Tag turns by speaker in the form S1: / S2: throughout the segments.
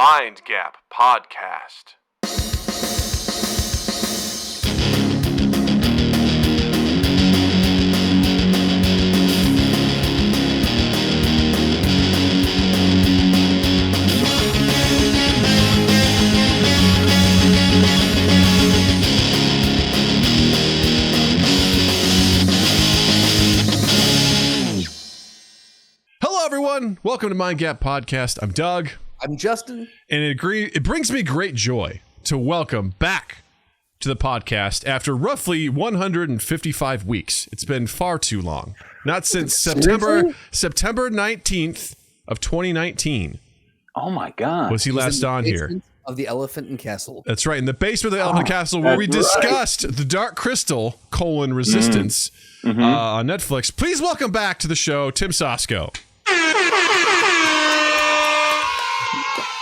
S1: Mind Gap Podcast.
S2: Hello, everyone. Welcome to Mind Gap Podcast. I'm Doug.
S3: I'm Justin.
S2: And it brings me great joy to welcome back to the podcast after roughly 155 weeks. It's been far too long. Not since September 19th of 2019.
S4: Oh my God.
S2: Was he last on here?
S3: Of the Elephant and Castle.
S2: That's right. In the basement of the Elephant Castle, where we discussed the Dark Crystal, Resistance on Netflix. Please welcome back to the show, Tim Soszko.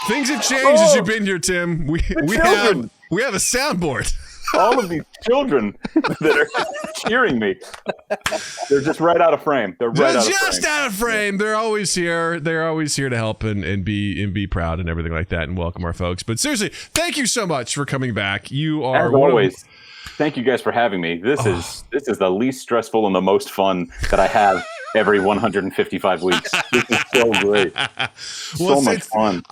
S2: Things have changed as you've been here, Tim. We have a soundboard.
S4: All of these children that are cheering me, they're just right out of frame. They're just
S2: out of frame. They're always here. They're always here to help and be proud and everything like that and welcome our folks. But seriously, thank you so much for coming back. You are
S4: as always. Thank you guys for having me. This is the least stressful and the most fun that I have every 155 weeks. This is so great. So much fun.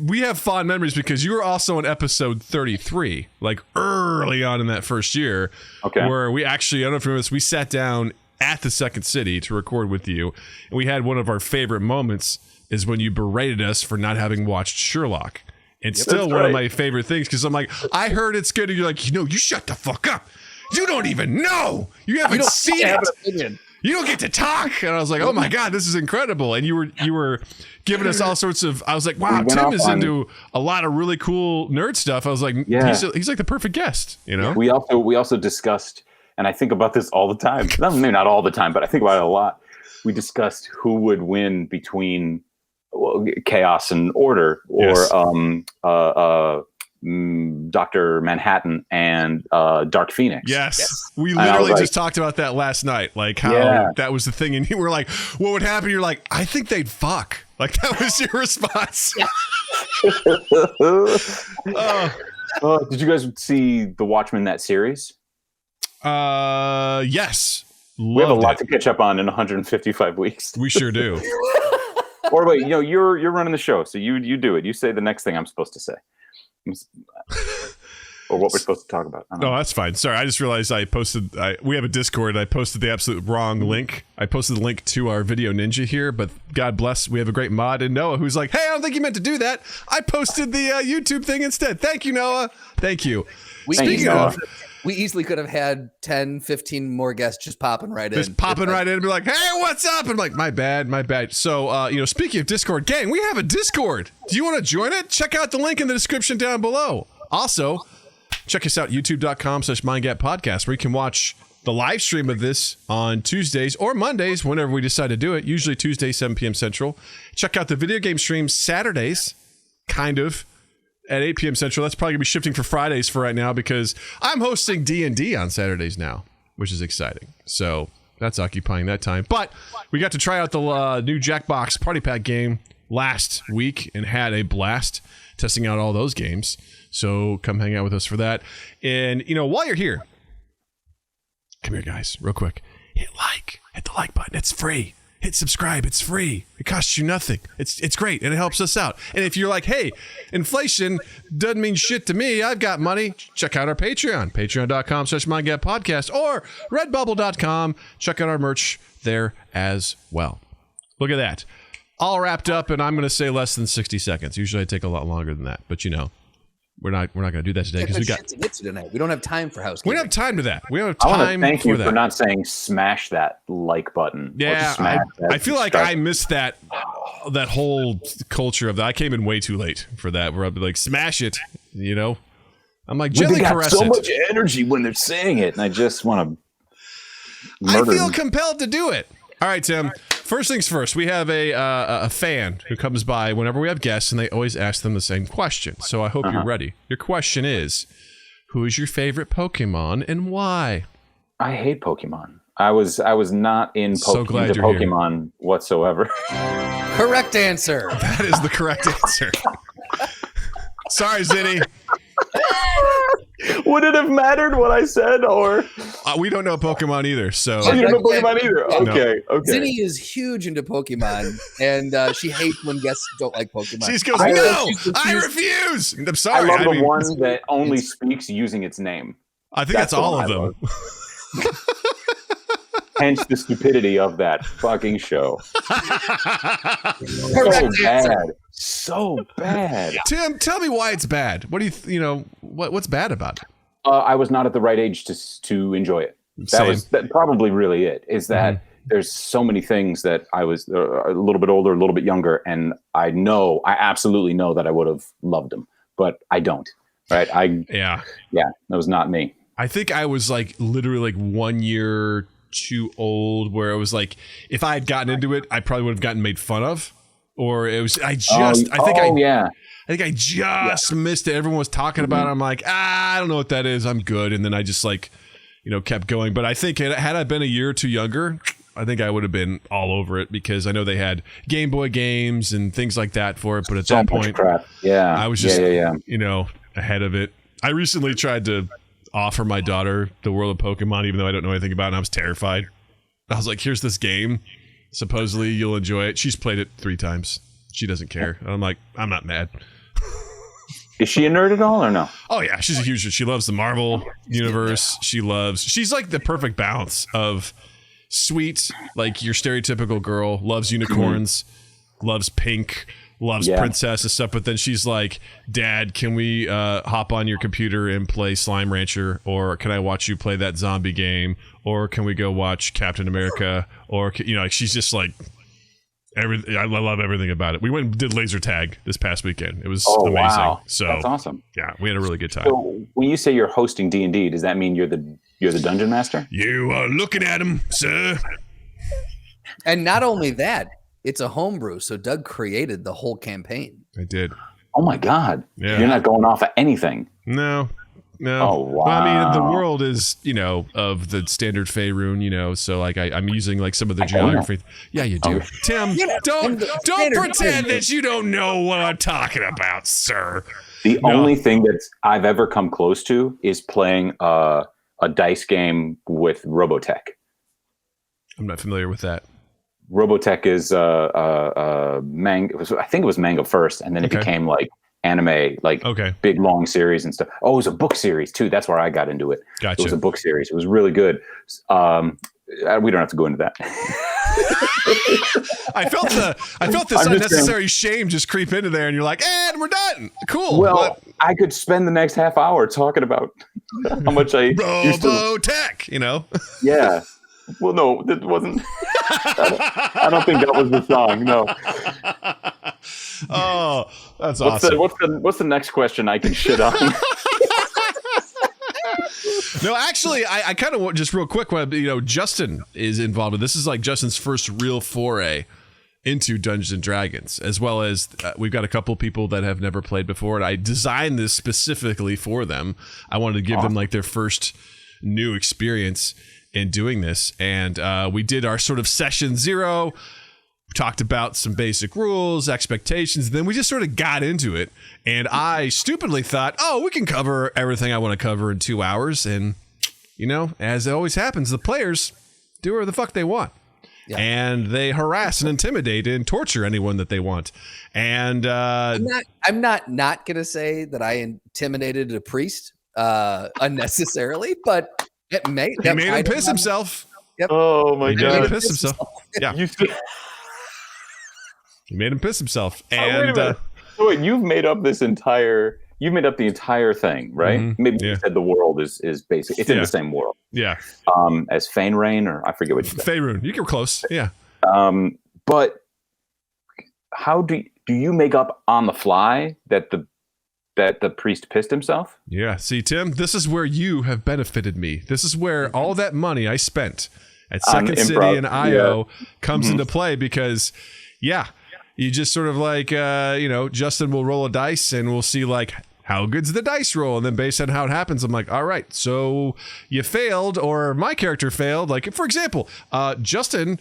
S2: We have fond memories because you were also on episode 33, like early on in that first year, where we actually, I don't know if you remember this, we sat down at the Second City to record with you, and we had one of our favorite moments is when you berated us for not having watched Sherlock. It's still one of my favorite things because I'm like, I heard it's good, and you're like, you shut the fuck up. You don't even know. You haven't seen it. You don't get to talk. And I was like, oh my God, this is incredible. And you were giving us all sorts of, I was like, wow, Tim is into a lot of really cool nerd stuff. I was like, he's like the perfect guest, you know?
S4: We also discussed, and I think about this all the time. Maybe not all the time, but I think about it a lot. We discussed who would win between Chaos and Order, or Dr. Manhattan and Dark Phoenix.
S2: Yes. We literally just talked about that last night, like how that was the thing, and you were like, what would happen? You're like, I think they'd fuck. Like, that was your response.
S4: Did you guys see The Watchmen, that series?
S2: Yes.
S4: We have a lot to catch up on in 155 weeks.
S2: We sure do.
S4: Or wait, you're running the show, so you do it. You say the next thing I'm supposed to say. Or what we're supposed to talk about.
S2: No, that's fine. Sorry, I just realized we have a Discord. I posted the absolute wrong link. I posted the link to our Video Ninja here, but God bless, we have a great mod in Noah who's like, hey, I don't think you meant to do that. I posted the YouTube thing instead. Thank you, Noah. Thank you.
S3: We easily could have had 10, 15 more guests just popping right in.
S2: Just popping right in and be like, hey, what's up? And I'm like, my bad. So, speaking of Discord, gang, we have a Discord. Do you want to join it? Check out the link in the description down below. Also, check us out, youtube.com/mindgappodcast, where you can watch the live stream of this on Tuesdays or Mondays, whenever we decide to do it, usually Tuesday, 7 p.m. Central. Check out the video game streams Saturdays, at 8 p.m. Central. That's probably going to be shifting for Fridays for right now because I'm hosting D&D on Saturdays now, which is exciting. So that's occupying that time. But we got to try out the new Jackbox Party Pack game last week and had a blast testing out all those games. So come hang out with us for that. And, while you're here, come here, guys, real quick. Hit the like button. It's free. Hit subscribe. It's free. It costs you nothing. It's great, and it helps us out. And if you're like, hey, inflation doesn't mean shit to me, I've got money, check out our Patreon, patreon.com/mindgappodcast, or redbubble.com. Check out our merch there as well. Look at that. All wrapped up, and I'm going to say less than 60 seconds. Usually I take a lot longer than that, but we're not going to do that today because
S3: we don't have time for housekeeping.
S2: We don't have time to that. We don't have
S4: time.
S2: I
S4: want to thank you for not saying smash that like button.
S2: Yeah, I feel like I missed that whole culture of that. I came in way too late for that. Where I'd be like, smash it, I'm like, gently caress it.
S4: So much energy when they're saying it, and I just want to murder.
S2: I feel compelled to do it. All right, Tim. First things first, we have a fan who comes by whenever we have guests, and they always ask them the same question. So I hope you're ready. Your question is, who is your favorite Pokemon and why?
S4: I hate Pokemon. I was not into Pokemon whatsoever.
S3: Correct answer.
S2: That is the correct answer. Sorry, Zinni.
S4: Would it have mattered what I said, or
S2: We don't know Pokemon either, so
S4: you don't know Pokemon either? Okay, okay.
S3: Zinni is huge into Pokemon, and she hates when guests don't like Pokemon.
S2: she just goes, "No, I refuse." I'm
S4: I
S2: sorry.
S4: love the
S2: mean,
S4: one that only speaks using its name.
S2: I think that's
S4: the
S2: all
S4: one
S2: of
S4: I
S2: them.
S4: Hence the stupidity of that fucking show.
S3: Correct
S4: So
S3: answer.
S4: bad. So bad.
S2: Tim, tell me why it's bad. What do what's bad about it?
S4: I was not at the right age to enjoy it. That probably really it. Is that there's so many things that I was a little bit older, a little bit younger, and I absolutely know that I would have loved them, but I don't. Right?
S2: Yeah,
S4: that was not me.
S2: I think I was like literally like 1 year too old, where it was like if I had gotten into it, I probably would have gotten made fun of, or it was I think I just missed it. Everyone was talking about it. I'm like, I don't know what that is. I'm good, and then I just like kept going. But I think had I been a year or two younger, I think I would have been all over it, because I know they had Game Boy games and things like that for it. But at that point,
S4: crap. Yeah,
S2: I was just ahead of it. I recently tried to offer my daughter the world of Pokemon, even though I don't know anything about it, and I was terrified. I was like, here's this game. Supposedly you'll enjoy it. She's played it 3 times. She doesn't care. And I'm like, I'm not mad.
S4: Is she a nerd at all or no?
S2: Oh yeah, she's a huge. She loves the Marvel universe. She's like the perfect balance of sweet, like your stereotypical girl, loves unicorns, loves pink, loves princess and stuff, but then she's like, Dad, can we hop on your computer and play Slime Rancher, or can I watch you play that zombie game, or can we go watch Captain America, or like she's just like everything. I love everything about it. We went and did laser tag this past weekend. It was amazing.
S4: Wow.
S2: So
S4: that's awesome.
S2: Yeah, we had a really good time.
S4: So when you say you're hosting D&D, does that mean you're the dungeon master?
S2: You are looking at him, sir.
S3: And not only that, it's a homebrew. So Doug created the whole campaign.
S2: I did.
S4: Oh my God.
S2: Yeah.
S4: You're not going off of anything.
S2: No.
S4: Oh, wow.
S2: Well, I mean, the world is, of the standard Faerun, so like I'm using like some of the geography. Yeah, you do. Tim, don't pretend that you don't know what I'm talking about, sir.
S4: The only thing that I've ever come close to is playing a dice game with Robotech.
S2: I'm not familiar with that.
S4: Robotech is manga. I think it was manga first, and then it became like anime, like big long series and stuff. Oh, it was a book series too. That's where I got into it.
S2: Gotcha.
S4: It was a book series. It was really good. We don't have to go into that.
S2: I felt this unnecessary shame just creep into there, and you're like, and we're done. Cool.
S4: Well, I could spend the next half hour talking about how much I used to.
S2: Robotech,
S4: Yeah. Well, no, that wasn't. I don't think that was the song. No.
S2: Oh, that's awesome.
S4: What's the next question I can shit on?
S2: No, actually, I kind of just real quick. Justin is involved with this. Is like Justin's first real foray into Dungeons and Dragons, as well as we've got a couple people that have never played before, and I designed this specifically for them. I wanted to give them like their first new experience in doing this, and we did our sort of session 0. We talked about some basic rules, expectations, and then we just sort of got into it, and I stupidly thought, we can cover everything I want to cover in 2 hours, and as it always happens, the players do whatever the fuck they want. Yeah. And they harass and intimidate and torture anyone that they want. And
S3: I'm not gonna say that I intimidated a priest unnecessarily, but he made
S2: him piss himself.
S3: Yep.
S4: Oh my God!
S2: He made him piss himself. Yeah. He made him piss himself. And
S4: wait, you've made up the entire thing, right?
S2: Mm-hmm.
S4: Maybe you said the world is basic. It's in the same world.
S2: Yeah.
S4: As Faerun, or I forget what you said.
S2: Faerun. You were close. Yeah.
S4: But how do you make up on the fly that the priest pissed himself?
S2: Yeah. See, Tim, this is where you have benefited me. This is where all that money I spent at Second City and IO comes into play, because you just sort of like, Justin will roll a dice and we'll see like, how good's the dice roll? And then based on how it happens, I'm like, all right, so you failed, or my character failed. Like, for example, Justin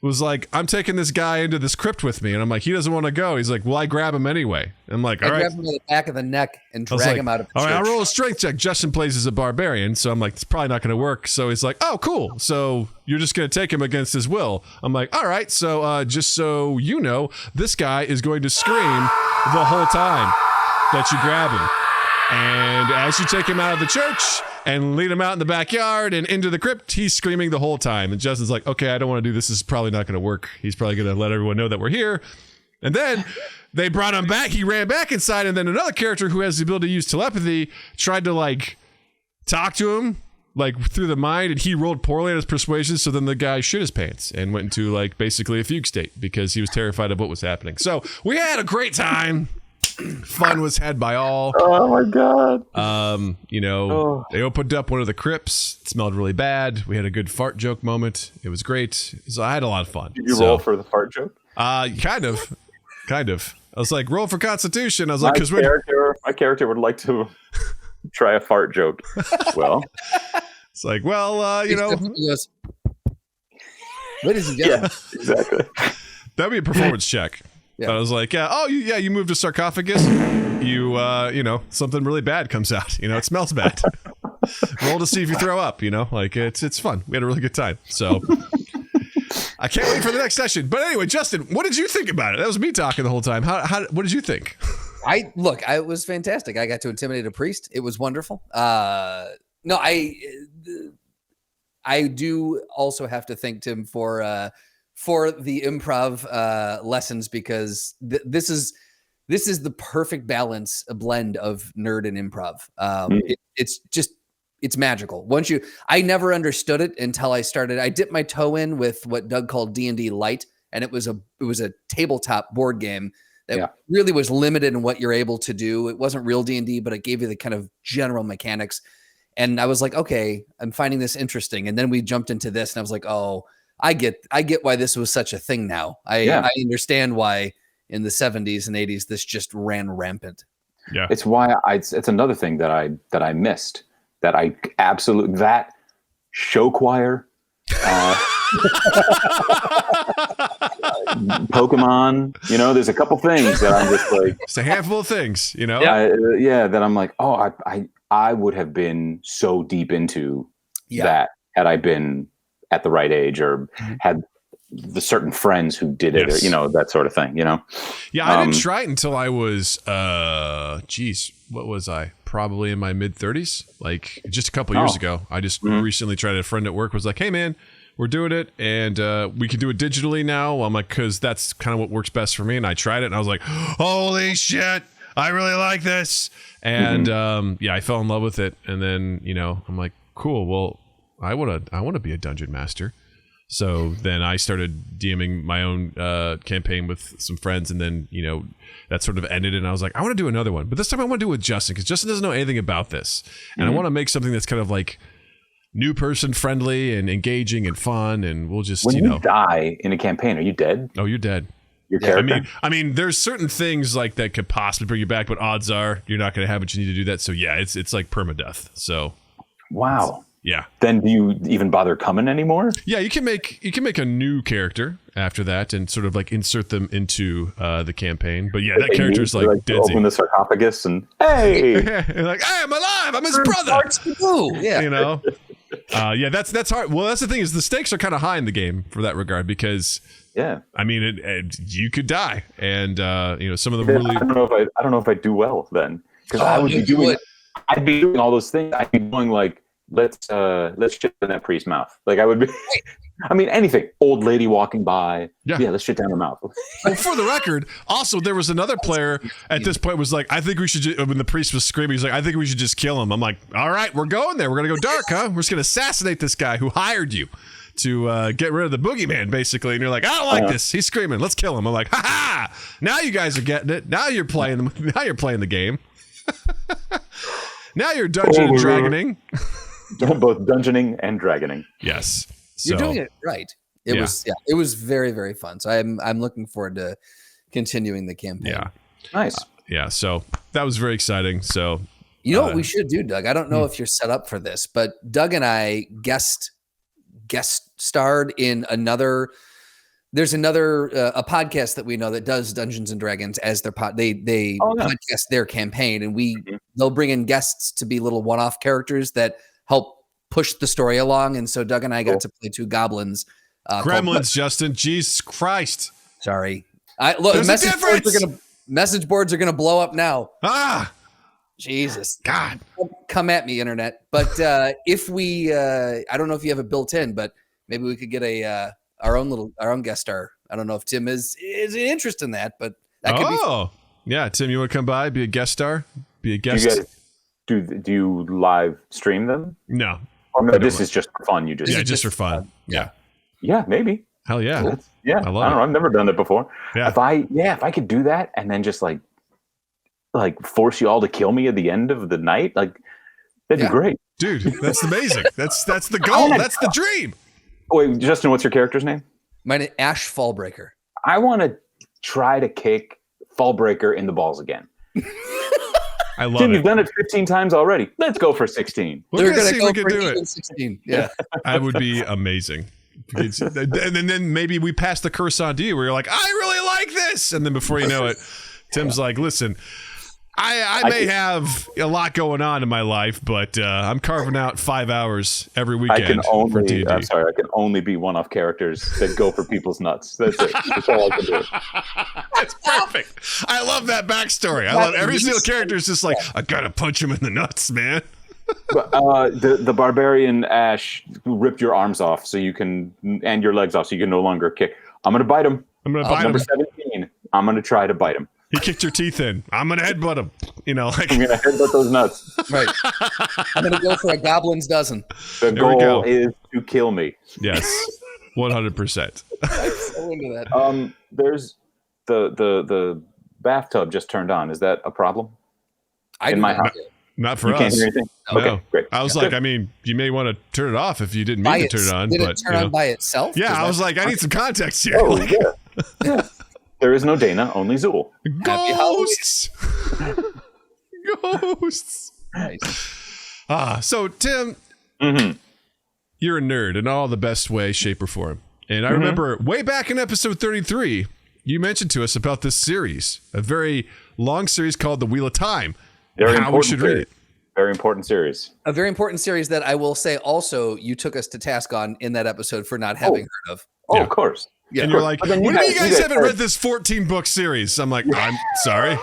S2: was like, I'm taking this guy into this crypt with me. And I'm like, he doesn't want to go. He's like, well, I grab him anyway. I'm like, all right.
S3: Grab him in the back of the neck and
S2: I was
S3: drag
S2: like,
S3: him out of the
S2: all right,
S3: church.
S2: I'll roll a strength check. Justin plays as a barbarian. So I'm like, it's probably not going to work. So he's like, oh, cool. So you're just going to take him against his will. I'm like, all right. So just so you know, this guy is going to scream the whole time that you grab him. And as you take him out of the church and lead him out in the backyard and into the crypt, he's screaming the whole time. And Justin's like, okay, I don't want to do this. This is probably not going to work. He's probably going to let everyone know that we're here. And then they brought him back. He ran back inside. And then another character who has the ability to use telepathy tried to like talk to him like through the mind. And he rolled poorly on his persuasion. So then the guy shit his pants and went into like basically a fugue state because he was terrified of what was happening. So we had a great time. Fun was had by all.
S4: Oh my god.
S2: They opened up one of the crypts. It smelled really bad. We had a good fart joke moment. It was great. So I had a lot of fun.
S4: Did you roll for the fart joke?
S2: Kind of. I was like, roll for Constitution. I was like, because
S4: my character would like to try a fart joke. Well,
S2: it's like, well,
S3: He goes, ladies and gentlemen.
S4: yeah, exactly.
S2: that'd be a performance check.
S3: Yeah.
S2: But I was like, you moved a sarcophagus. You something really bad comes out. It smells bad. Roll to see if you throw up. Like it's fun. We had a really good time. So I can't wait for the next session. But anyway, Justin, what did you think about it? That was me talking the whole time. What did you think?
S3: It was fantastic. I got to intimidate a priest. It was wonderful. I do also have to thank Tim for the improv lessons because this is the perfect balance, a blend of nerd and improv. It's magical. I never understood it until I dipped my toe in with what Doug called D&D Light, and it was a tabletop board game that really was limited in what you're able to do. It wasn't real D&D, but it gave you the kind of general mechanics. And I was like, okay, I'm finding this interesting. And then we jumped into this, and I was like, oh, I get why this was such a thing now. I understand why in the 70s and 80s this just ran rampant.
S2: Yeah.
S4: It's why it's another thing that I missed. That show choir, Pokemon, there's a couple things that I'm just like,
S2: it's a handful of things,
S4: that I'm like, oh, I would have been so deep into that had I been at the right age or had the certain friends who did it, or, that sort of thing, Yeah,
S2: I didn't try it until I was, what was I? Probably in my mid 30s, like just a couple years ago. I just recently tried it. A friend at work was like, hey man, we're doing it and we can do it digitally now. I'm like, cause that's kind of what works best for me. And I tried it and I was like, holy shit, I really like this. And I fell in love with it. And then, I'm like, cool. Well, I want to be a dungeon master. So then I started DMing my own campaign with some friends, and then that sort of ended. And I was like, I want to do another one, but this time I want to do it with Justin because Justin doesn't know anything about this, and I want to make something that's kind of like new person friendly and engaging and fun. And we'll just
S4: when you die in a campaign, are you dead?
S2: Oh, you're dead.
S4: Your character.
S2: I mean, there's certain things like that could possibly bring you back, but odds are you're not going to have what you need to do that. So yeah, it's like permadeath. So
S4: wow.
S2: Yeah.
S4: Then do you even bother coming anymore?
S2: Yeah, you can make a new character after that and sort of like insert them into the campampagn. But yeah, that character's like dead.
S4: Open the sarcophagus and hey,
S2: like, hey, I'm alive. I'm his brother. Yeah. That's hard. Well, that's the thing is the stakes are kind of high in the game for that regard because I mean, you could die, and some of them really.
S4: I don't know if I do well then because I'd be doing all those things. I'd be going like. Let's shit in that priest's mouth. Like I would be, I mean, anything. Old lady walking by. Yeah, let's shit down her mouth.
S2: Well, for the record, also there was another player at this point was like, I think we should. When the priest was screaming, he's like, I think we should just kill him. I'm like, all right, we're going there. We're gonna go dark, huh? We're just gonna assassinate this guy who hired you to get rid of the boogeyman, basically. And you're like, I don't like this. He's screaming. Let's kill him. I'm like, ha ha! Now you guys are getting it. Now you're playing. Now you're playing the game. Now you're dungeon and dragoning.
S4: Both dungeoning and dragoning.
S2: Yes.
S3: You're doing it right. It was very, very fun. So I'm looking forward to continuing the campaign.
S2: Yeah.
S4: Nice.
S2: So that was very exciting. So
S3: what we should do, Doug? I don't know if you're set up for this, but Doug and I guest starred in another There's another a podcast that we know that does Dungeons and Dragons as their podcast their campaign, and they'll bring in guests to be little one-off characters that help push the story along. And so Doug and I got to play 2 goblins.
S2: Gremlins, Justin. Jesus Christ.
S3: Sorry. Look, message boards are gonna blow up now. Jesus.
S2: God.
S3: Come at me, internet. But if we I don't know if you have it built in, but maybe we could get our own guest star. I don't know if Tim is an interest in that, but that could be fun.
S2: Yeah, Tim, you want to come by, be a guest star? Be a guest.
S4: Do you live stream them?
S2: No.
S4: Oh, no, this is just for fun.
S2: Just for fun. Yeah.
S4: Yeah, maybe.
S2: Hell yeah.
S4: Cool. Yeah. I don't know. I've never done it before.
S2: Yeah.
S4: If I could do that and then just like force you all to kill me at the end of the night, like that'd be great.
S2: Dude, that's amazing. That's the goal. That's the dream.
S4: Wait, Justin, what's your character's name?
S3: My name Ash Fallbreaker.
S4: I want to try to kick Fallbreaker in the balls again.
S2: I love
S4: Tim,
S2: it.
S4: you've done it 15 times already. Let's go for 16.
S2: We're going to see if we can do it.
S3: 16. Yeah.
S2: That would be amazing. And then maybe we pass the curse on to you where you're like, I really like this. And then before you know it, Tim's like, listen, I may have a lot going on in my life, but I'm carving out 5 hours every weekend for D&D.
S4: I'm sorry, I can only be one-off characters that go for people's nuts. That's it. That's all I can do.
S2: That's perfect. I love that backstory. I love every single character is just like, I gotta punch him in the nuts, man.
S4: But, the barbarian Ash ripped your arms off so you can, and your legs off so you can no longer kick. I'm gonna bite him. Number 17. I'm gonna try to bite him.
S2: He kicked your teeth in. I'm gonna headbutt him. I'm
S4: gonna headbutt those nuts.
S3: Right. I'm gonna go for a goblin's dozen.
S4: The goal is to kill me.
S2: Yes, 100%.
S3: I'm so into that.
S4: There's the bathtub just turned on. Is that a problem? In my house.
S2: Not for us.
S4: Can't hear anything?
S2: No.
S4: Okay, great.
S2: I was like, I mean, you may want to turn it off if you didn't mean to turn it on.
S3: Did it turn on by itself?
S2: Yeah, I was like, I need some context here.
S4: Oh, yeah. There is no Dana, only Zool.
S2: Ghosts. Ghosts.
S3: Nice.
S2: So Tim, you're a nerd in all the best way, shape, or form. And I remember way back in episode 33, you mentioned to us about this series, a very long series called The Wheel of Time. How we should read it.
S4: Very important series.
S3: A very important series that I will say also you took us to task on in that episode for not having heard of.
S4: Oh, of course.
S2: Yeah. And you're like, what do you guys haven't read this 14-book series? I'm like, I'm sorry.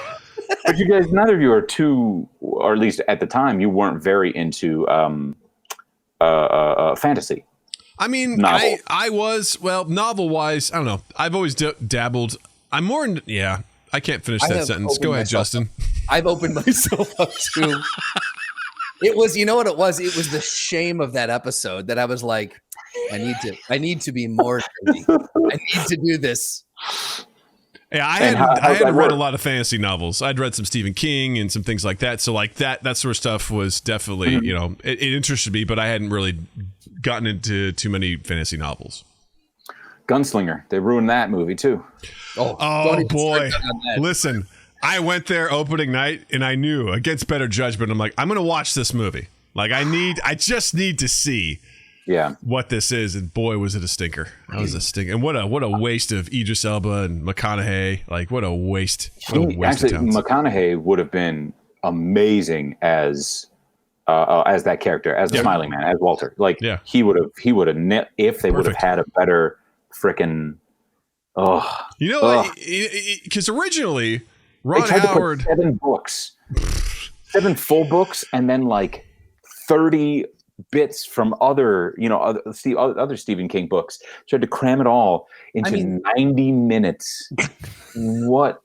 S4: But you guys, neither of you are too, or at least at the time, you weren't very into fantasy.
S2: I mean, I was, novel-wise, I don't know. I've always dabbled. I'm more in, I can't finish that sentence. Go ahead, Justin.
S3: I've opened myself up to. It was, you know what it was? It was the shame of that episode that I was like, I need to be more nerdy. I need to do this.
S2: Yeah, I hadn't read a lot of fantasy novels. I'd read some Stephen King and some things like that. So like that sort of stuff was definitely, it interested me, but I hadn't really gotten into too many fantasy novels.
S4: Gunslinger. They ruined that movie too.
S2: Oh boy. Listen, I went there opening night and I knew against better judgment. I'm like, I'm going to watch this movie. Like I just need to see what this is. And boy, was it a stinker. That was a stinker. And what a waste of Idris Elba and McConaughey. Like what a waste.
S4: Actually, McConaughey would have been amazing as that character, as the Smiling Man, as Walter. Like he would have if they would have had a better frickin'
S2: because originally Ron Howard
S4: 7 full books, and then like 30 bits from other Stephen King books. Tried to cram it all into 90 minutes. What?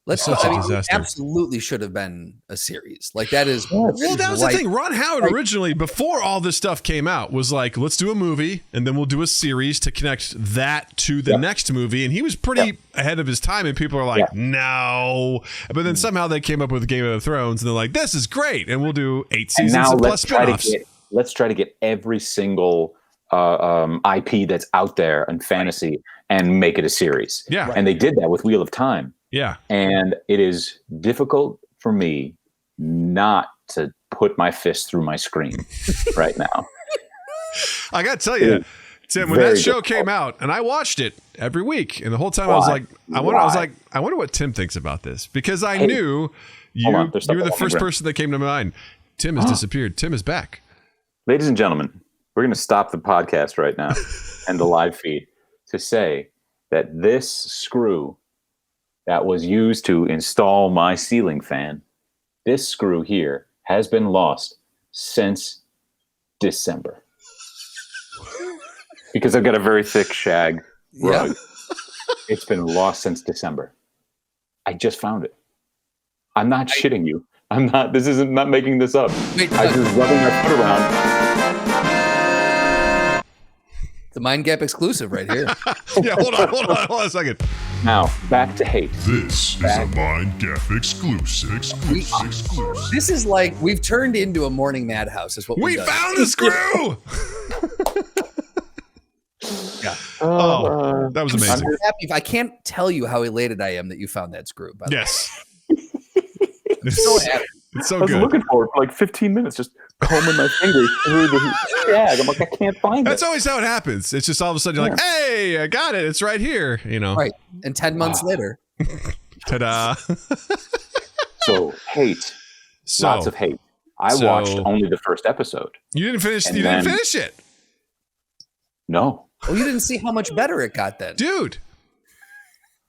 S3: Absolutely should have been a series. Like that is.
S2: Well, that was the thing. Ron Howard originally, before all this stuff came out, was like, let's do a movie and then we'll do a series to connect that to the next movie. And he was pretty ahead of his time. And people are like, no. But then somehow they came up with Game of Thrones and they're like, this is great. And we'll do 8 seasons and plus spinoffs.
S4: Let's try to get every single IP that's out there in fantasy and make it a series.
S2: Yeah.
S4: And they did that with Wheel of Time.
S2: Yeah.
S4: And it is difficult for me not to put my fist through my screen right now.
S2: I got to tell you, Tim, when that show came out, and I watched it every week, and the whole time I was like, I wonder what Tim thinks about this, because I knew you were the first person that came to mind. Tim has disappeared. Tim is back.
S4: Ladies and gentlemen, we're going to stop the podcast right now and the live feed to say that this screw that was used to install my ceiling fan, this screw here has been lost since December. Because I've got a very thick shag rug. Yeah. It's been lost since December. I just found it. I'm not shitting you. I'm not making this up. I was rubbing my foot around.
S3: The Mind Gap exclusive right here.
S2: Yeah, hold on a second.
S4: Now, back to hate.
S5: This is a Mind Gap exclusive.
S3: This is like, we've turned into a morning madhouse is what
S2: we found the screw!
S3: Yeah.
S2: That was amazing.
S3: I'm happy. I can't tell you how elated I am that you found that screw. By the way.
S2: It's so happy. It's so good.
S4: I was looking for it for like 15 minutes, just combing my fingers through the shag. I'm like, I can't find it.
S2: That's always how it happens. It's just all of a sudden you're like, hey, I got it. It's right here. You know.
S3: Right. And 10 months later.
S2: Ta-da.
S4: So hate. Lots of hate. I watched only the first episode.
S2: You didn't finish. You didn't finish it.
S4: No.
S3: Well, you didn't see how much better it got then.
S2: Dude.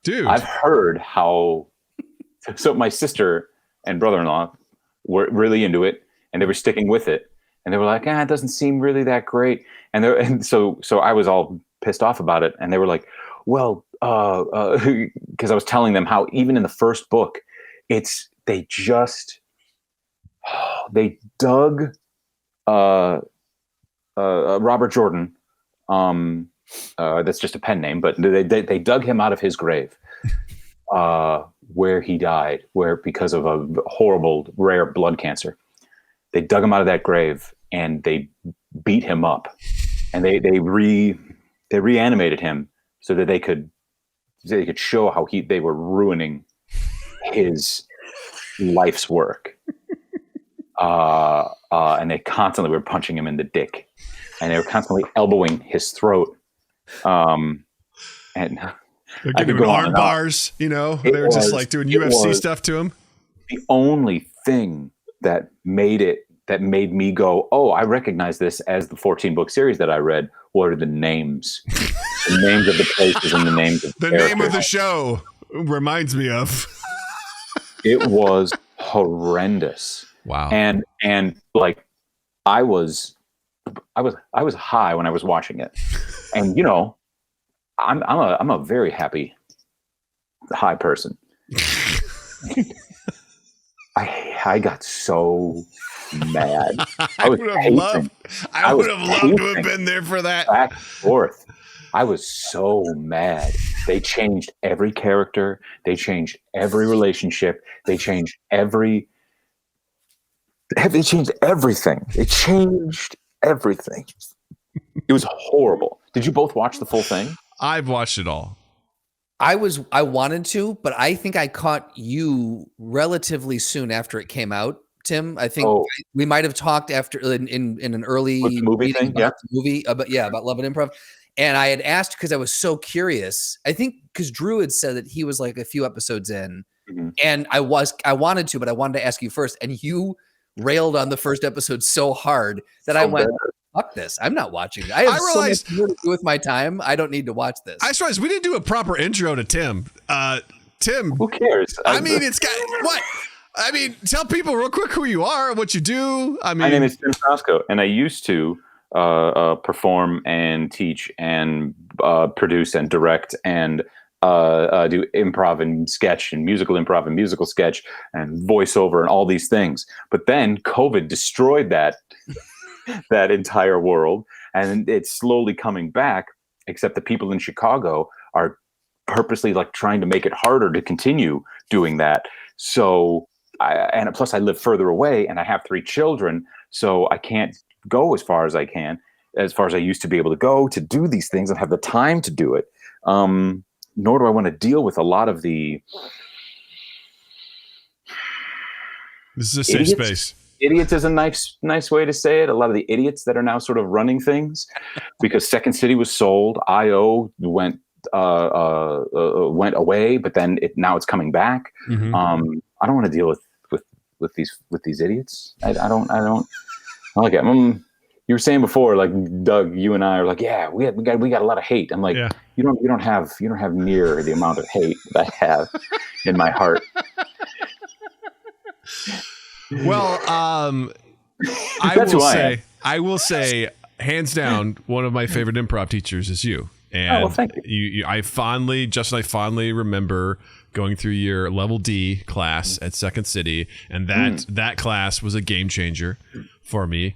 S4: I've heard how. So my sister and brother-in-law were really into it, and they were sticking with it, and they were like, it doesn't seem really that great. And so I was all pissed off about it, and they were like, well, because I was telling them how even in the first book, they dug Robert Jordan. That's just a pen name, but they dug him out of his grave. Where he died, because of a horrible, rare blood cancer. They dug him out of that grave and they beat him up, and they reanimated him so that they could show how they were ruining his life's work. And they constantly were punching him in the dick, and they were constantly elbowing his throat. And
S2: they're giving him arm bars, you know. They were just like doing UFC stuff to him.
S4: The only thing that made me go, oh, I recognize this as the 14-book series that I read, were the names. The names of the places and the names of the
S2: name of the show reminds me of.
S4: It was horrendous.
S2: Wow.
S4: And like I was high when I was watching it. And you know, I'm a very happy high person. I got so mad. I would have loved
S2: to have been there for that.
S4: Back and forth. I was so mad. They changed every character. They changed every relationship. They changed everything. They changed everything. It was horrible. Did you both watch the full thing?
S2: I've watched it all.
S3: I wanted to, but I think I caught you relatively soon after it came out, Tim. I think we might have talked after in an early
S4: movie thing,
S3: about Love and Improv. And I had asked because I was so curious. I think because Drew had said that he was like a few episodes in, and I wanted to, but I wanted to ask you first. And you railed on the first episode so hard that I went, fuck this. I'm not watching it. I realized so much to do with my time. I don't need to watch this.
S2: I realized we didn't do a proper intro to Tim. Tim.
S4: Who cares?
S2: I mean, it's got what? I mean, tell people real quick who you are, what you do. I mean,
S4: my name is Tim Soszko, and I used to perform and teach and produce and direct and do improv and sketch and musical improv and musical sketch and voiceover and all these things. But then COVID destroyed that entire world, and it's slowly coming back, except the people in Chicago are purposely like trying to make it harder to continue doing that. So and plus I live further away and I have 3 children, so I can't go as far as I used to be able to go to do these things and have the time to do it. Nor do I want to deal with a lot of the
S2: This is a safe space.
S4: idiots is a nice way to say it. A lot of the idiots that are now sort of running things, because Second City was sold, IO went away, but then now it's coming back.
S2: Mm-hmm.
S4: I don't want to deal with these idiots. I don't like it. You were saying before, like Doug, you and I are like, yeah, we got a lot of hate. I'm like, you don't have near the amount of hate that I have in my heart.
S2: Well, I will say, hands down, one of my favorite improv teachers is you. And
S4: thank
S2: you. I fondly remember going through your level D class at Second City, and that class was a game changer for me.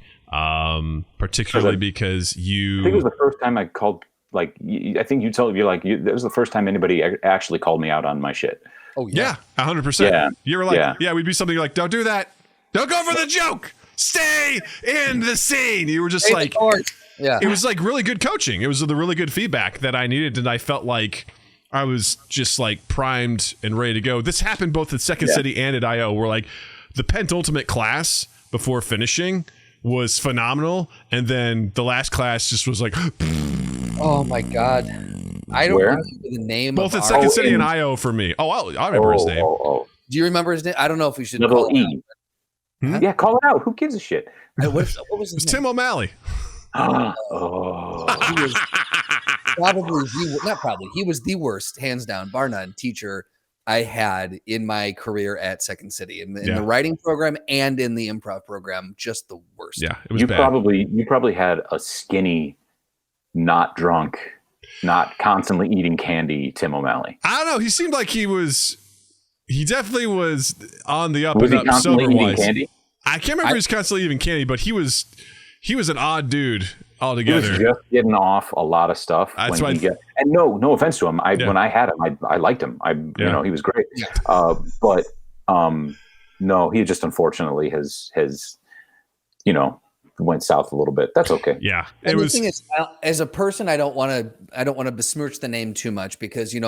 S2: Particularly because
S4: I think it was the first time I called, like, I think you told me, like, that was the first time anybody actually called me out on my shit.
S2: Oh yeah, 100%.
S4: Yeah.
S2: You were like, we'd be something like, don't do that. Don't go for the joke. Stay in the scene. You were just like, it was like really good coaching. It was the really good feedback that I needed. And I felt like I was just like primed and ready to go. This happened both at Second City and at IO, where like the penultimate class before finishing was phenomenal, and then the last class just was like,
S3: oh my god, I don't remember the name.
S2: Both at Second City and IO for me. I remember his name.
S3: Do you remember his name? I don't know if we should
S4: Little
S3: call
S4: E.
S3: it out.
S4: Yeah, call it out. Who gives a shit?
S3: What was his
S2: It's
S3: name?
S2: Tim O'Malley.
S3: He was he was the worst, hands down, bar none, teacher I had in my career at Second City, in the writing program and in the improv program. Just the worst.
S2: Yeah, it was
S4: you
S2: bad.
S4: You probably had a skinny, not drunk, not constantly eating candy Tim O'Malley.
S2: I don't know. He seemed like he definitely was on the up
S4: Was
S2: and
S4: he
S2: up
S4: constantly eating
S2: sober-wise.
S4: candy?
S2: I can't remember if he was constantly eating candy, but he was an odd dude
S4: He
S2: altogether.
S4: was just getting off a lot of stuff.
S2: That's
S4: when
S2: why
S4: and no offense to him. When I had him, I liked him. You know, he was great. But no, he just unfortunately has went south a little bit. That's okay.
S2: Yeah,
S3: and the thing is, as a person, I don't want to besmirch the name too much, because he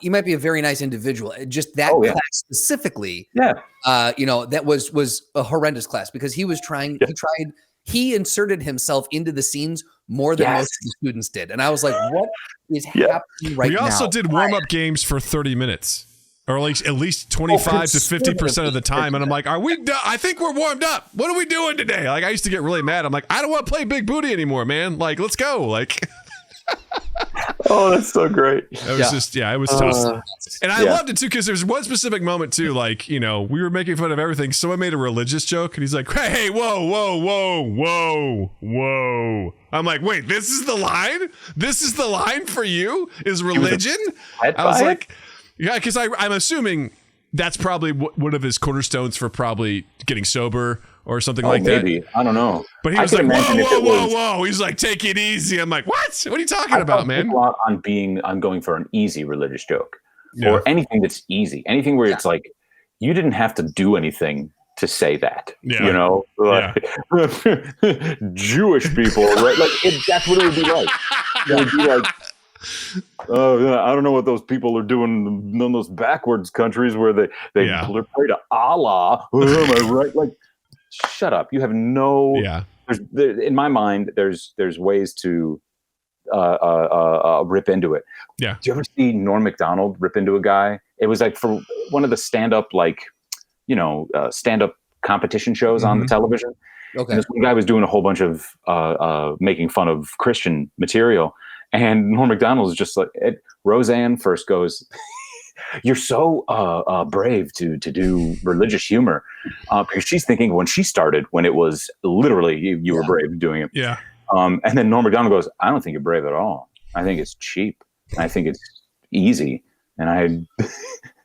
S3: might be a very nice individual. Just that class specifically, that was a horrendous class, because he inserted himself into the scenes more than most of the students did. And I was like, what is happening right now?
S2: We also did warm-up games for 30 minutes. Or at least 25 to 50% of the time. And I'm like, are we done? I think we're warmed up. What are we doing today? Like, I used to get really mad. I'm like, I don't want to play Big Booty anymore, man. Like, let's go. Like,
S4: oh, that's so great.
S2: It was it was tough. And I loved it too, because there's one specific moment too, like, we were making fun of everything. Someone made a religious joke and he's like, hey, whoa. I'm like, wait, this is the line? This is the line for you? Is religion? I was like, yeah, because I'm assuming that's probably one of his cornerstones for probably getting sober or something like that.
S4: Maybe. I don't know.
S2: But he was like, whoa. He's like, take it easy. I'm like, what? What are you talking about, man?
S4: A lot on going for an easy religious joke or anything that's easy. Anything where it's like, you didn't have to do anything to say that.
S2: Yeah.
S4: Jewish people, right? Like, that's what it would be like. It would be like, I don't know what those people are doing in those backwards countries where they pray to Allah. Am I right? Like, shut up. You have no. Yeah. In my mind, there's ways to rip into it. Yeah. Do you ever see Norm Macdonald rip into a guy? It was like for one of the stand-up stand-up competition shows on the television. Okay. And this one guy was doing a whole bunch of making fun of Christian material. And Norm Macdonald is just like, Roseanne first goes, you're so brave to do religious humor. Because she's thinking when she started, when it was literally you were brave doing it. Yeah. And then Norm Macdonald goes, I don't think you're brave at all. I think it's cheap. I think it's easy. And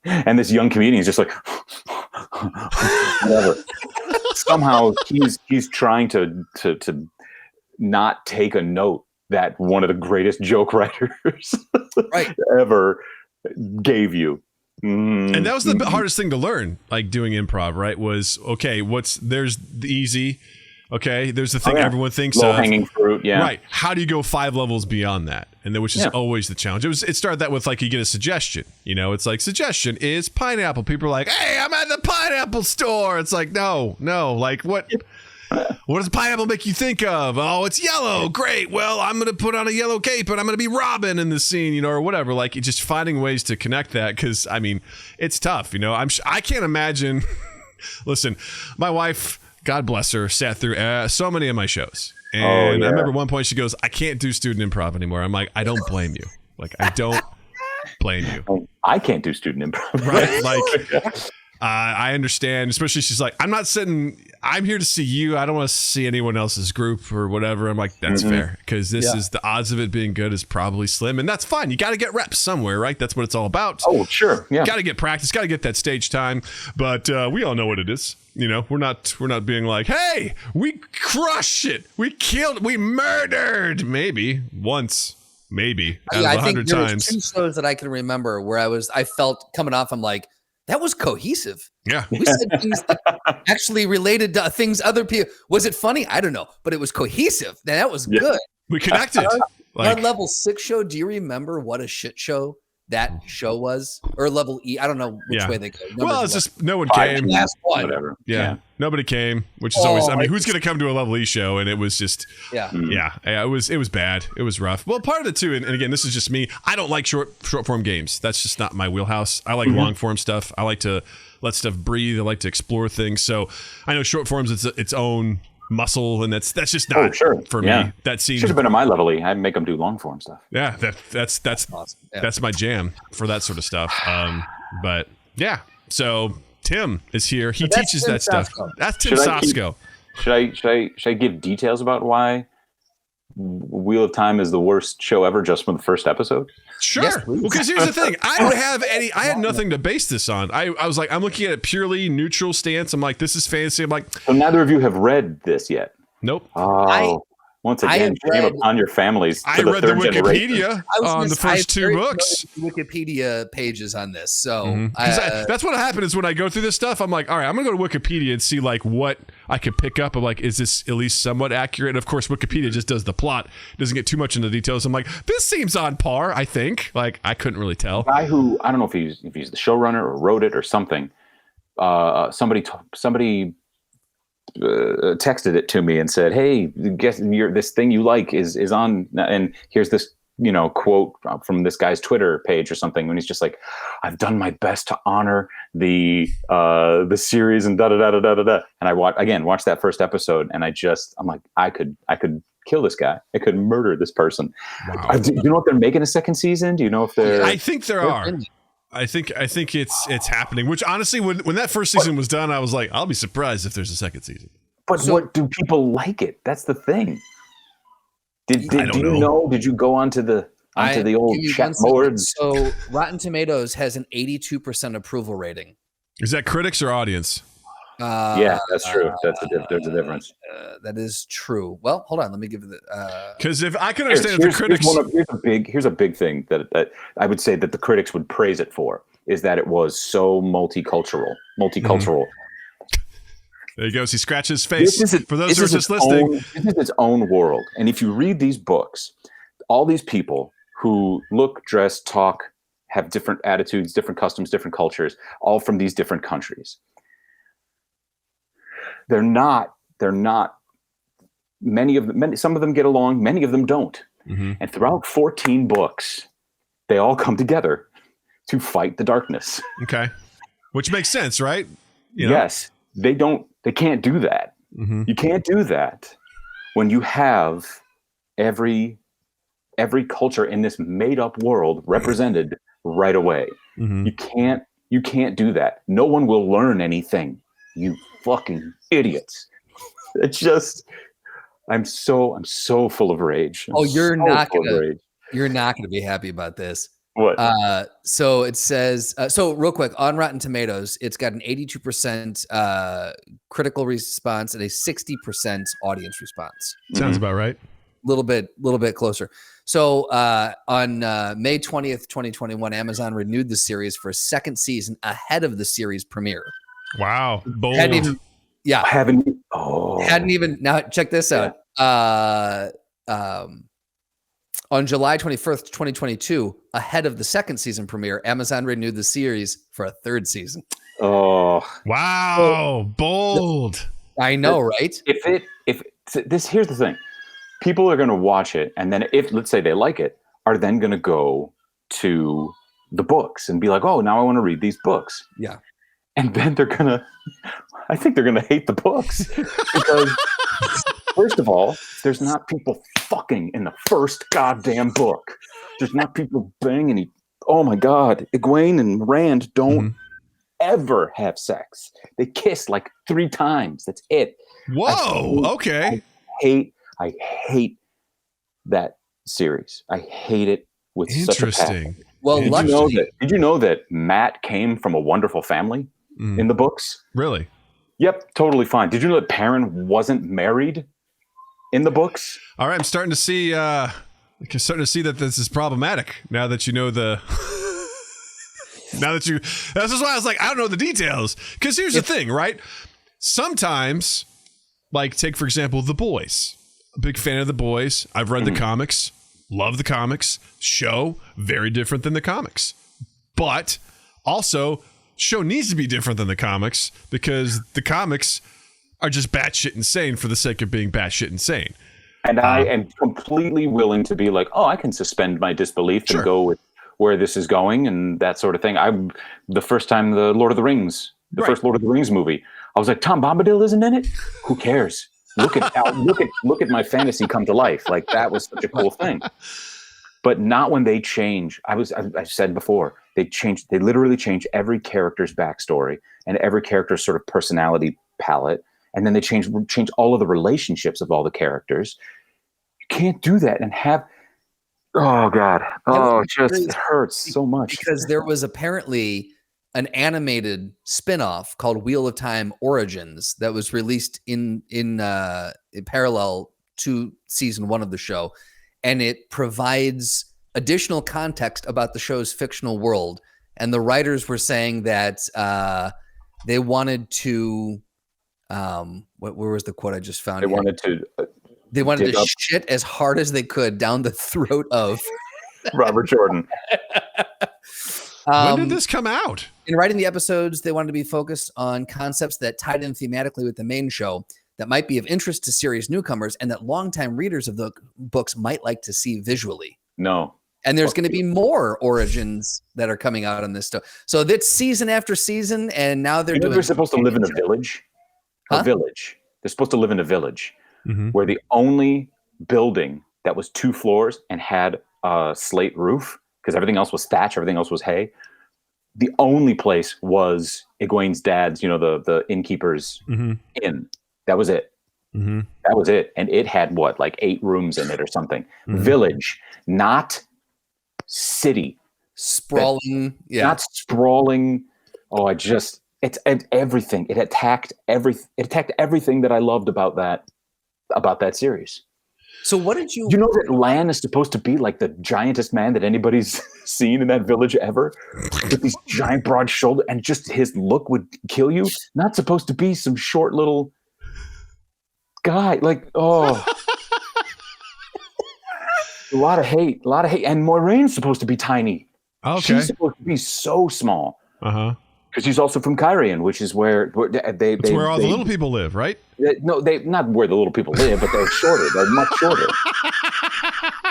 S4: and this young comedian is just like, whatever. Somehow he's trying to not take a note that one of the greatest joke writers ever gave you.
S2: And that was the hardest thing to learn, like doing improv, right? Was, okay, there's the easy, Okay, there's the thing everyone thinks
S4: low
S2: of.
S4: hanging fruit. Yeah,
S2: right. How do you go 5 levels beyond that? And then, which is always the challenge. It started that with like you get a suggestion. You know, it's like suggestion is pineapple. People are like, "Hey, I'm at the pineapple store." It's like, no, like what? What does pineapple make you think of? Oh, it's yellow. Great. Well, I'm gonna put on a yellow cape and I'm gonna be Robin in the scene, you know, or whatever. Like just finding ways to connect that because I mean, it's tough. You know, I can't imagine. Listen, my wife, God bless her, sat through so many of my shows. And I remember at one point she goes, I can't do student improv anymore. I'm like, I don't blame you. Like, I don't blame you.
S4: I can't do student improv.
S2: Right? Like, I understand. Especially she's like, I'm here to see you. I don't want to see anyone else's group or whatever. I'm like, that's fair. Because this is the odds of it being good is probably slim. And that's fine. You got to get reps somewhere, right? That's what it's all about.
S4: Oh, sure. Yeah.
S2: Got to get practice. Got to get that stage time. But we all know what it is. You know, we're not being like, hey, we crushed it. We killed, we murdered. Maybe once, maybe out of 100 times.
S3: There was 2 shows that I can remember where I felt coming off. I'm like, that was cohesive.
S2: Yeah.
S3: We said things that actually related to things other people. Was it funny? I don't know, but it was cohesive. That was good.
S2: We connected.
S3: Our level 6 show. Do you remember what a shit show that show was? Or level E? I don't know which way they go.
S2: Well, it's just no one came.
S3: Last one.
S4: Whatever.
S2: Yeah. Nobody came, which is always. I mean, who's going to come to a level E show? And it was just. Yeah. It was bad. It was rough. Well, part of it too, and again, this is just me. I don't like short form games. That's just not my wheelhouse. I like long form stuff. I like to let stuff breathe. I like to explore things. So I know short forms its own muscle, and that's just not for me. That seems
S4: should have been at my level. I'd make them do long form stuff.
S2: Yeah, that's awesome. That's my jam for that sort of stuff. But yeah, so Tim is here. He teaches that stuff. That's Tim Soszko.
S4: Should I give details about why Wheel of Time is the worst show ever just from the first episode?
S2: Sure. Yes, well, because here's the thing. I don't have any. I had nothing to base this on. I was like, I'm looking at a purely neutral stance. I'm like, this is fantasy. I'm like,
S4: so neither of you have read this yet.
S2: Nope.
S4: Oh, once again, shame upon your families.
S2: I read the Wikipedia on the first 2 books.
S3: Wikipedia pages on this. So
S2: that's what happened is when I go through this stuff, I'm like, all right, I'm going to go to Wikipedia and see like what I could pick up. I'm like, is this at least somewhat accurate? And of course, Wikipedia just does the plot. Doesn't get too much into the details. I'm like, this seems on par, I think. Like, I couldn't really tell.
S4: The guy who, I don't know if he's the showrunner or wrote it or something. Somebody texted it to me and said, hey, guess this thing you like is on, and here's this quote from this guy's Twitter page or something, when he's just like, I've done my best to honor the series and da da da da da da. And I watched that first episode, and I'm like, I could kill this guy. I could murder this person. Wow. Do you know if they're making a second season? Do you know if they're?
S2: I think there are. I think it's happening. Which honestly, when that first season was done, I was like, I'll be surprised if there's a second season.
S4: But what do people like it? That's the thing. Did you know? Did you go onto the old chat boards?
S3: So Rotten Tomatoes has an 82% approval rating.
S2: Is that critics or audience?
S4: Yeah, that's true. There's a difference.
S3: That is true. Well, hold on. Let me give you the.
S2: Because if I can understand the critics,
S4: here's a big thing that I would say that the critics would praise it for is that it was so multicultural. Mm-hmm.
S2: There he goes. He scratches his face. For those who are just listening,
S4: this is its own world. And if you read these books, all these people who look, dress, talk, have different attitudes, different customs, different cultures, all from these different countries. They're not, some of them get along, many of them don't. Mm-hmm. And throughout 14 books, they all come together to fight the darkness.
S2: Okay. Which makes sense, right?
S4: Yes. They can't do that. Mm-hmm. You can't do that when you have every culture in this made up world represented right away. Mm-hmm. You can't do that. No one will learn anything. You fucking idiots. It's just, I'm so full of rage.
S3: You're not gonna be happy about this.
S4: What?
S3: So it says, so real quick, on Rotten Tomatoes, it's got an 82% critical response and a 60% audience response.
S2: Sounds about right.
S3: Little bit closer. So on May 20th, 2021, Amazon renewed the series for a second season ahead of the series premiere.
S2: Wow. Bold.
S3: Yeah.
S4: Hadn't
S3: even. Now check this out. On July 21st, 2022, ahead of the second season premiere, Amazon renewed the series for a third season.
S4: Oh,
S2: wow. Bold.
S3: I know, right?
S4: Here's the thing. People are going to watch it. And then if, let's say they like it, are then going to go to the books and be like, oh, now I want to read these books.
S3: Yeah.
S4: And then I think they're going to hate the books because first of all, there's not people fucking in the first goddamn book. There's not people banging. Oh my God. Egwene and Rand don't ever have sex. They kiss like 3 times. That's it.
S2: Whoa. Okay.
S4: I hate that series. I hate it with such a passion.
S3: Well,
S4: did you know that Matt came from a wonderful family in the books?
S2: Really?
S4: Yep, totally fine. Did you know that Perrin wasn't married in the books?
S2: All right, I'm starting to see that this is problematic now that you know the this is why I was like, I don't know the details. Because here's the thing, right? Sometimes, like, take for example, The Boys. A big fan of The Boys. I've read the comics. Love the comics. Show, very different than the comics. But also, show needs to be different than the comics because the comics are just batshit insane for the sake of being batshit insane.
S4: And I am completely willing to be like, oh, I can suspend my disbelief and go with where this is going and that sort of thing. The first time the Lord of the Rings, first Lord of the Rings movie, I was like, Tom Bombadil isn't in it? Who cares? Look at my fantasy come to life. Like, that was such a cool thing. But not when they change. I said before, they literally change every character's backstory and every character's sort of personality palette. And then they change all of the relationships of all the characters. You can't do that and have, oh God. Oh, it hurts so much.
S3: Because there was apparently an animated spin-off called Wheel of Time Origins that was released in parallel to season 1 of the show. And it provides additional context about the show's fictional world. And the writers were saying that they wanted to, where was the quote I just found? They wanted to shit as hard as they could down the throat of
S4: Robert Jordan.
S2: When did this come out?
S3: In writing the episodes, they wanted to be focused on concepts that tied in thematically with the main show that might be of interest to series newcomers and that longtime readers of the books might like to see visually.
S4: No.
S3: And there's going to be more origins that are coming out on this stuff. So that's season after season, and now they're doing.
S4: They're supposed to live in a village. A village. They're supposed to live in a village where the only building that was 2 floors and had a slate roof, because everything else was thatch, everything else was hay. The only place was Egwene's dad's, the innkeeper's inn. That was it. That was it. And it had like 8 rooms in it or something. Village, not city.
S3: Sprawling.
S4: Not sprawling. Oh, it's everything. It attacked everything that I loved about that series.
S3: So what did you...
S4: You know that Lan is supposed to be like the giantest man that anybody's seen in that village ever? With these giant broad shoulders, and just his look would kill you? Not supposed to be some short little guy. Like, oh. A lot of hate. And Moiraine's supposed to be tiny.
S2: Okay.
S4: She's supposed to be so small.
S2: Uh-huh.
S4: Because she's also from Kyrian, which is where all
S2: the little people live, right?
S4: No, not where the little people live, but they're shorter. They're much shorter.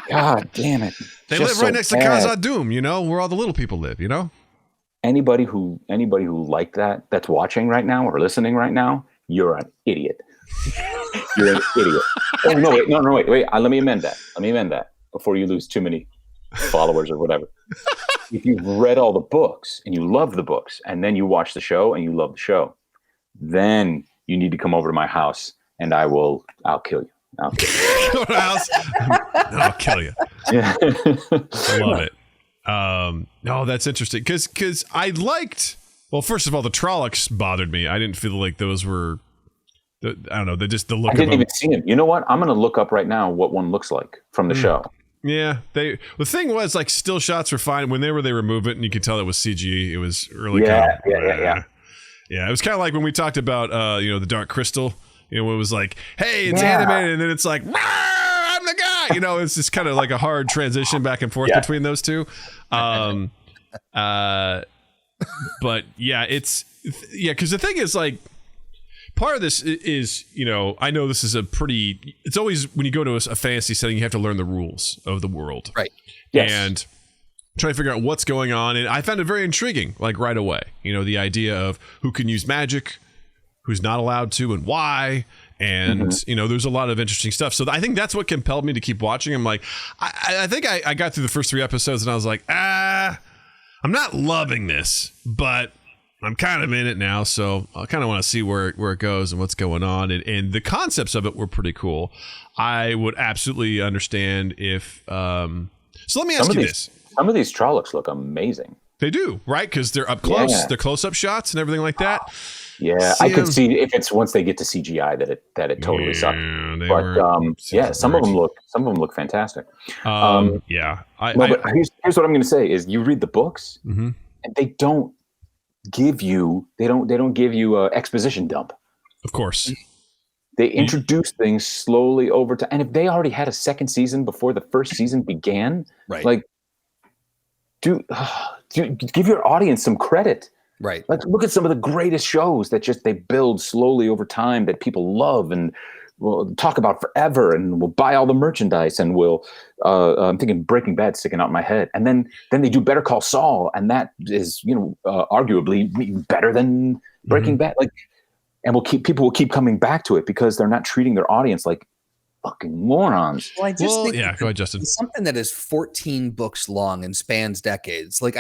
S4: God damn it!
S2: They live right next to Khazad Dûm, where all the little people live.
S4: Anybody who liked that's watching right now or listening right now, you're an idiot. You're an idiot. Oh no, wait. Let me amend that before you lose too many followers or whatever. If you've read all the books and you love the books and then you watch the show and you love the show, then you need to come over to my house and I'll kill you. I'll
S2: kill you.
S4: Yeah.
S2: I love it. No, that's interesting. Cause I liked, well, first of all, the Trollocs bothered me. I didn't feel like those were, I don't know. They just, the look
S4: I didn't even see him. You know what? I'm going to look up right now what one looks like from the show.
S2: Yeah, the thing was, like, still shots were fine. When they remove it, and you could tell it was CG. It was really
S4: yeah.
S2: Yeah, it was kind of like when we talked about, the Dark Crystal. When it was like, hey, it's animated, and then it's like, I'm the guy. It's just kind of like a hard transition back and forth between those two. But yeah, because the thing is, like, part of this is, I know this is it's always when you go to a fantasy setting, you have to learn the rules of the world.
S3: Right.
S4: Yes.
S2: And try to figure out what's going on. And I found it very intriguing, like right away, the idea of who can use magic, who's not allowed to, and why. And, there's a lot of interesting stuff. So I think that's what compelled me to keep watching. I'm like, I think I got through the first 3 episodes and I was like, I'm not loving this, but I'm kind of in it now. So I kind of want to see where it goes and what's going on. And the concepts of it were pretty cool. I would absolutely understand if, so let me ask you this.
S4: Some of these Trollocs look amazing.
S2: They do, right? Because they're up close, they're close-up shots and everything like that.
S4: Yeah, I could see if it's once they get to CGI that it totally sucked. But some of them look fantastic.
S2: But
S4: here's what I'm going to say: is you read the books, and they don't give you a exposition dump.
S2: Of course,
S4: they introduce things slowly over time. And if they already had a second season before the first season began,
S3: right?
S4: Like, do give your audience some credit.
S3: Right.
S4: Like, look at some of the greatest shows that they build slowly over time that people love and will talk about forever and will buy all the merchandise and will, I'm thinking Breaking Bad sticking out in my head. And then they do Better Call Saul. And that is, arguably better than Breaking Bad. Like, and people will keep coming back to it because they're not treating their audience like fucking morons.
S3: Well, I just think
S2: go ahead, Justin.
S3: Something that is 14 books long and spans decades. Like,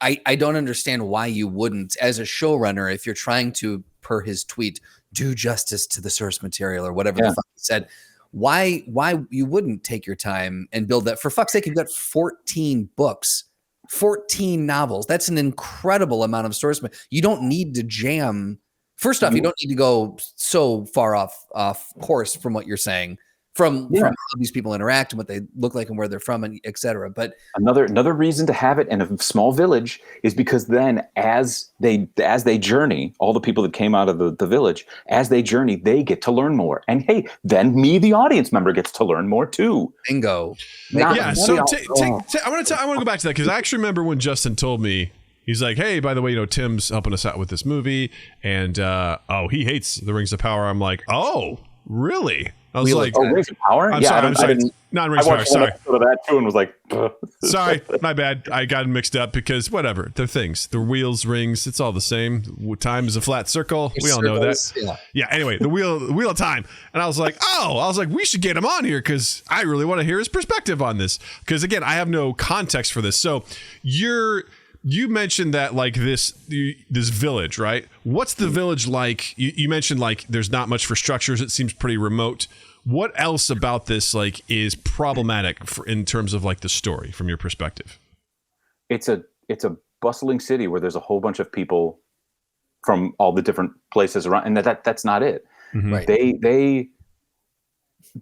S3: I don't understand why you wouldn't, as a showrunner, if you're trying to, per his tweet, do justice to the source material or whatever the fuck he said, why you wouldn't take your time and build that. For fuck's sake, you've got 14 books, 14 novels. That's an incredible amount of source material. You don't need to jam. First off, you don't need to go so far off course from what you're saying. From how these people interact and what they look like and where they're from and et cetera. But
S4: another reason to have it in a small village is because then as they journey, all the people that came out of the village, as they journey, they get to learn more. And hey, then me, the audience member, gets to learn more too.
S3: Bingo.
S2: So I want to go back to that because I actually remember when Justin told me, he's like, hey, by the way, Tim's helping us out with this movie, and he hates the Rings of Power. I'm like, oh, really? I was like,
S4: Rings of Power?
S2: I'm sorry. Not Rings of Power. Sorry.
S4: Of that too and was like,
S2: sorry, my bad. I got mixed up because whatever. They're things. The wheels, rings, it's all the same. Time is a flat circle. We all know that. Yeah. Anyway, the wheel of time. And I was like, we should get him on here because I really want to hear his perspective on this. Because again, I have no context for this. So you mentioned that like this village, right? What's the village like? You mentioned like there's not much for structures. It seems pretty remote. What else about this like is problematic in terms of like the story from your perspective?
S4: It's a bustling city where there's a whole bunch of people from all the different places around, and that's not it.
S2: Mm-hmm.
S3: Right.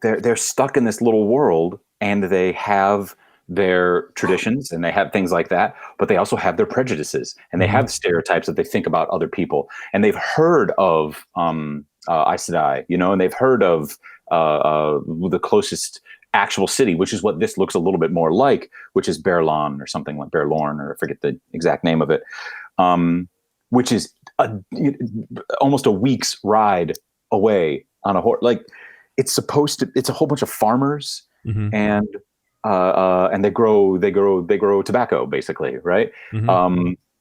S4: They're stuck in this little world, and they have their traditions and they have things like that, but they also have their prejudices and they have stereotypes that they think about other people, and they've heard of Aes Sedai, and they've heard of the closest actual city, which is what this looks a little bit more like, which is Berlon or something like Berlorn, or I forget the exact name of it, which is almost a week's ride away on a horse. Like it's a whole bunch of farmers and they grow tobacco basically, right?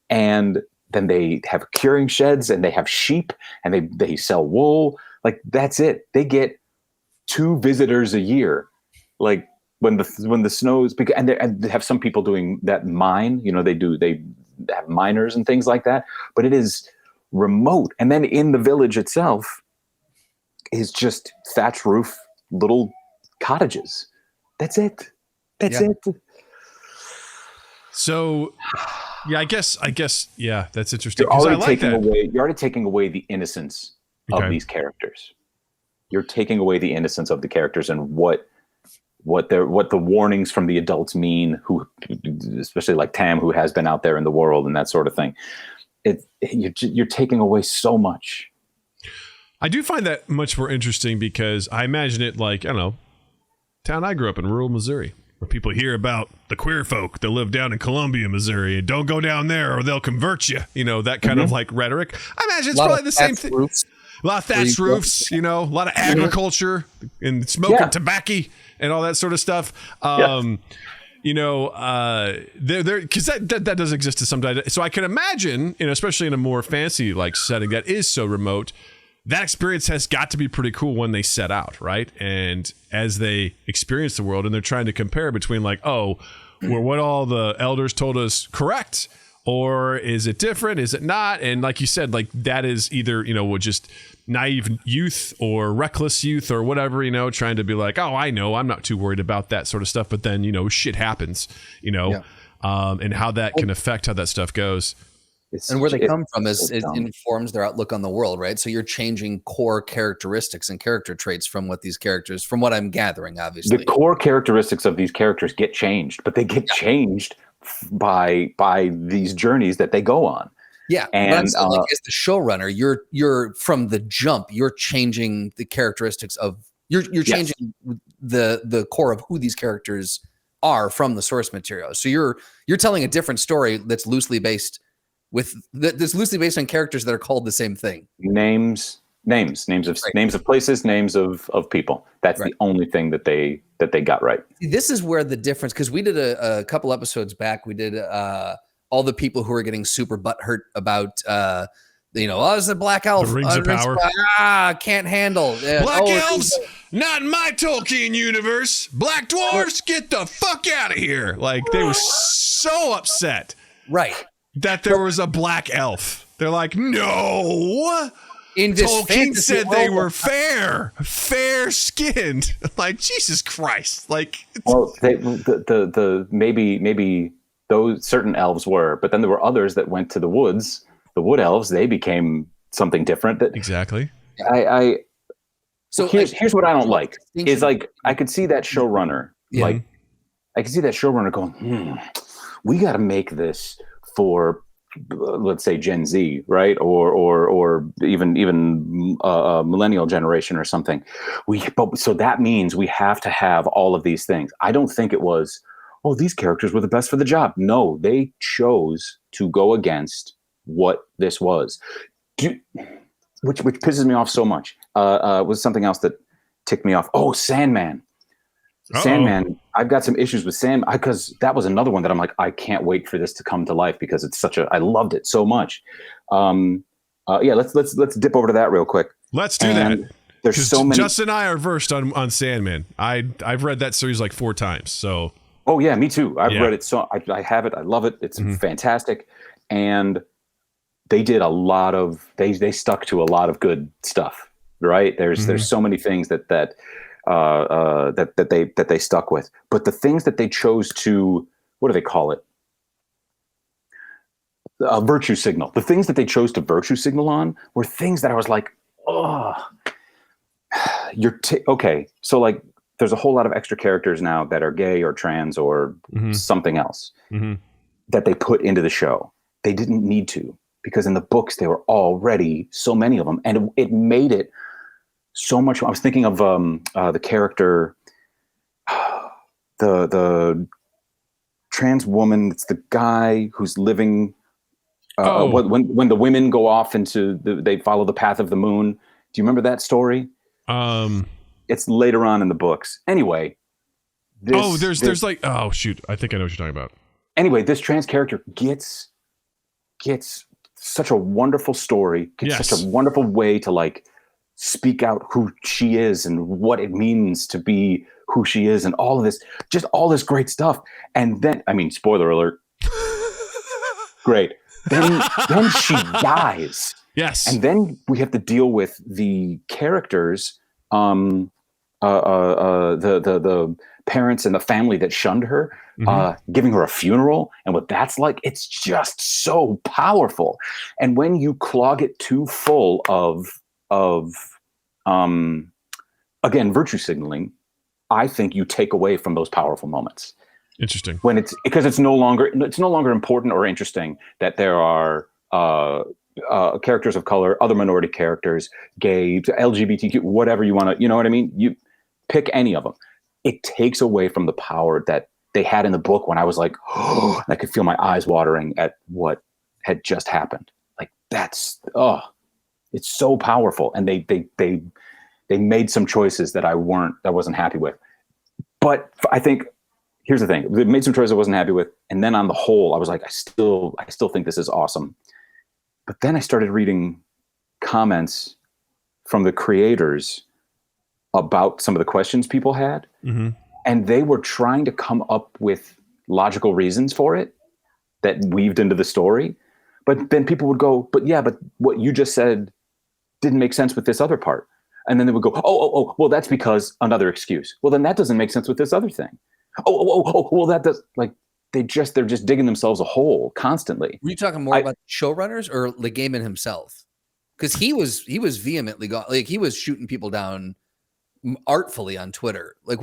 S4: And then they have curing sheds and they have sheep and they sell wool. Like that's it. They get 2 visitors a year. Like when the snows, and they have some people doing that mine, they have miners and things like that, but it is remote. And then in the village itself is just thatch roof, little cottages. That's it. That's it.
S2: So, yeah, I guess, yeah, that's interesting.
S4: You're already taking away the innocence of these characters. You're taking away the innocence of the characters and what the warnings from the adults mean, who, especially like Tam, who has been out there in the world and that sort of thing. you're taking away so much.
S2: I do find that much more interesting because I imagine it like, I don't know, town I grew up in, rural Missouri, where people hear about the queer folk that live down in Columbia, Missouri, and don't go down there or they'll convert you. You know, that kind of like rhetoric. I imagine it's probably the same thing. A lot of thatched roofs, you know, a lot of agriculture and smoking tobacco and all that sort of stuff. You know, because that does exist to some degree. So I can imagine, you know, especially in a more fancy like setting that is so remote, that experience has got to be pretty cool when they set out, right? And as they experience the world and they're trying to compare between like, oh, were what all the elders told us correct? Or is it different? Is it not? And like you said, like that is either, you know, just naive youth or reckless youth or whatever, you know, trying to be like, oh, I know, I'm not too worried about that sort of stuff. But then, you know, shit happens, you know, and how that can affect how that stuff goes.
S3: And where they come from is it informs their outlook on the world, right? So you're changing core characteristics and character traits from what these characters, from what I'm gathering, obviously.
S4: The core characteristics of these characters get changed, but they get changed by these journeys that they go on.
S3: Yeah, and saying, like, as the showrunner, you're from the jump, you're changing the characteristics of you're changing the core of who these characters are from the source material. So you're telling a different story that's loosely based on characters that are called the same thing. Names of places, names of people. That's the only thing that they got right. This is where the difference, because we did a couple episodes back, we did all the people who are getting super butthurt about it's a black elf.
S2: The rings of power.
S3: Can't handle.
S2: Black elves, not in my Tolkien universe. Black dwarves, get the fuck out of here. Like, they were so upset.
S3: Right.
S2: That there was a black elf. They're like, no.
S3: Tolkien
S2: said they were fair skinned. Like, Jesus Christ. Like,
S4: well, maybe those certain elves were, but then there were others that went to the woods. The wood elves, they became something different.
S2: Exactly.
S4: So here's what I don't like is, like, I could see that showrunner, like, I could see that showrunner going, we got to make this for, let's say, Gen Z, right, or even millennial generation or something. So that means we have to have all of these things. I don't think it was, oh, these characters were the best for the job. No, they chose to go against what this was, which pisses me off so much. Was something else that ticked me off. Oh, Sandman. Uh-oh. Sandman, I've got some issues with Sandman because that was another one that I'm like, I can't wait for this to come to life because it's I loved it so much. Let's dip over to that real quick.
S2: Let's do that.
S4: There's so many.
S2: Justin and I are versed on Sandman. I've read that series like 4 times. So.
S4: Oh yeah, me too. I've read it. So I have it. I love it. It's fantastic. And they did a lot of, they stuck to a lot of good stuff, right? There's so many things that they stuck with, but the things that they chose to, what do they call it? Virtue signal. The things that they chose to virtue signal on were things that I was like, oh, okay. So, like, there's a whole lot of extra characters now that are gay or trans or something else that they put into the show. They didn't need to, because in the books there were already so many of them, and it made it so much. I was thinking of the character, the trans woman. It's the guy who's living. When the women go off into they follow the path of the moon. Do you remember that story? It's later on in the books. Anyway.
S2: There's like, oh shoot, I think I know what you're talking about.
S4: Anyway, this trans character gets such a wonderful story, such a wonderful way to, like, speak out who she is and what it means to be who she is and all of this, just all this great stuff. And then, I mean, spoiler alert. Great. Then she dies.
S2: Yes.
S4: And then we have to deal with the characters, the parents and the family that shunned her, giving her a funeral, and what that's like. It's just so powerful. And when you clog it too full of again, virtue signaling, I think you take away from those powerful moments.
S2: Interesting.
S4: When it's no longer important or interesting that there are characters of color, other minority characters, gay, LGBTQ, whatever you want to, you know what I mean? You pick any of them. It takes away from the power that they had in the book when I was like, oh, I could feel my eyes watering at what had just happened. Like that's, it's so powerful. And they made some choices that I wasn't happy with. But I think, here's the thing, they made some choices I wasn't happy with. And then on the whole, I was like, I still think this is awesome. But then I started reading comments from the creators about some of the questions people had. Mm-hmm. And they were trying to come up with logical reasons for it that weaved into the story. But then people would go, but what you just said didn't make sense with this other part. And then they would go, oh, well, that's because another excuse. Well, then that doesn't make sense with this other thing. Oh, well, that does, like, they're just digging themselves a hole constantly.
S3: Were you talking more about showrunners or the Gaiman himself? Because he was vehemently like he was shooting people down artfully on Twitter. Like,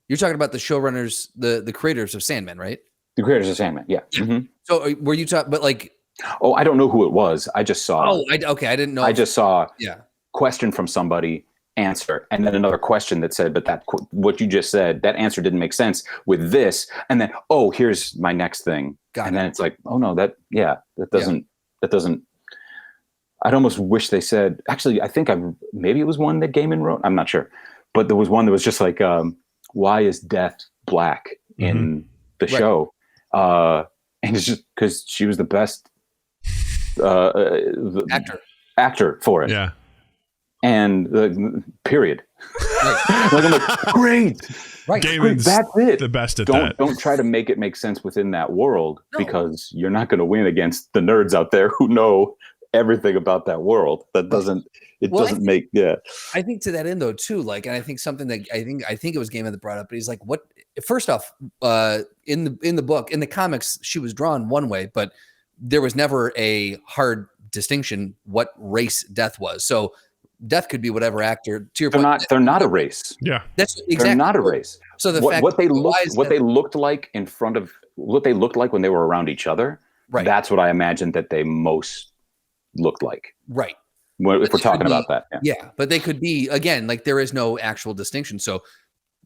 S3: you're talking about the showrunners, the creators of Sandman, right?
S4: The creators of Sandman, yeah. Mm-hmm.
S3: So were you talking? But like,
S4: oh, I don't know who it was. I just saw.
S3: Oh, okay, I didn't know.
S4: I just saw. Yeah. Question from somebody, answer, and then another question that said, but that what you just said, that answer didn't make sense with this, and then here's my next thing. Then it's like, oh no, that doesn't. I'd almost wish they said, actually, I think maybe it was one that Gaiman wrote, I'm not sure, but there was one that was just like, why is death black in the show? And it's just because she was the best actor for it.
S2: Yeah.
S4: And period. Like, I'm like, great.
S2: Right. Gaiman's
S4: that's it.
S2: The best at that.
S4: Don't try to make it make sense within that world, because you're not going to win against the nerds out there who know everything about that world. That doesn't make.
S3: I think to that end though too, like, and I think something that I think it was Gaiman that brought up, but he's like, what? First off, in the book, in the comics, she was drawn one way, but there was never a hard distinction what race death was. So death could be whatever actor. To your point,
S4: they're not a race.
S2: Yeah,
S3: that's exactly.
S4: They're not a race.
S3: So
S4: what they looked like in front of what they looked like when they were around each other. Right. That's what I imagined that they most looked like.
S3: Right.
S4: If we're talking about that.
S3: Yeah, but they could be, again, like, there is no actual distinction, so it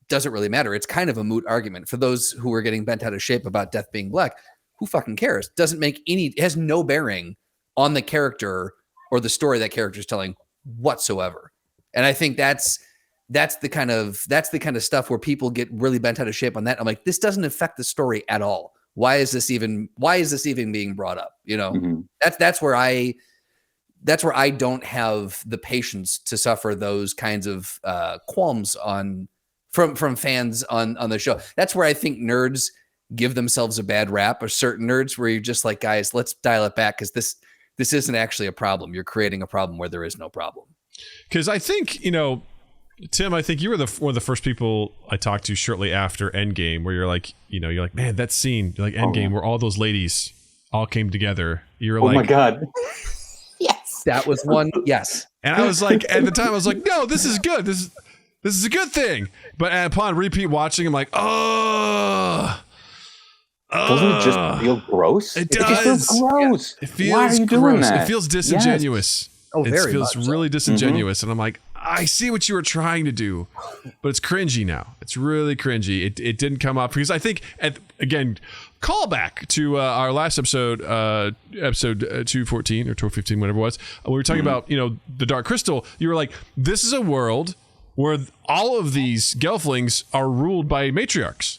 S3: doesn't really matter. It's kind of a moot argument for those who are getting bent out of shape about death being black. Who fucking cares? It has no bearing on the character or the story that character is telling whatsoever. And I think that's the kind of stuff where people get really bent out of shape on that. I'm like, this doesn't affect the story at all. Why is this even being brought up? You know, that's where I don't have the patience to suffer those kinds of qualms from fans on the show. That's where I think nerds give themselves a bad rap, or certain nerds where you're just like, guys, let's dial it back, because this isn't actually a problem. You're creating a problem where there is no problem.
S2: Because I think, Tim, I think you were one of the first people I talked to shortly after Endgame, where you're like, man, that scene, like Endgame, where all those ladies all came together. You're like,
S4: oh my God.
S3: Yes. That was one. Yes.
S2: And I was like, at the time, I was like, no, this is good. This is a good thing. But upon repeat watching, I'm like,
S4: doesn't it just feel gross?
S2: It does.
S4: It just feels gross.
S2: It feels
S4: Why are you
S2: gross.
S4: doing that?
S2: It feels disingenuous.
S3: Yes. Oh, very
S2: It feels
S3: much
S2: really
S3: so.
S2: disingenuous. And I'm like, I see what you were trying to do, but it's cringy now. It's really cringy. It didn't come up because I think, again, call back to our last episode, episode 214 or 215, whatever it was. We were talking about, the Dark Crystal. You were like, this is a world where all of these gelflings are ruled by matriarchs.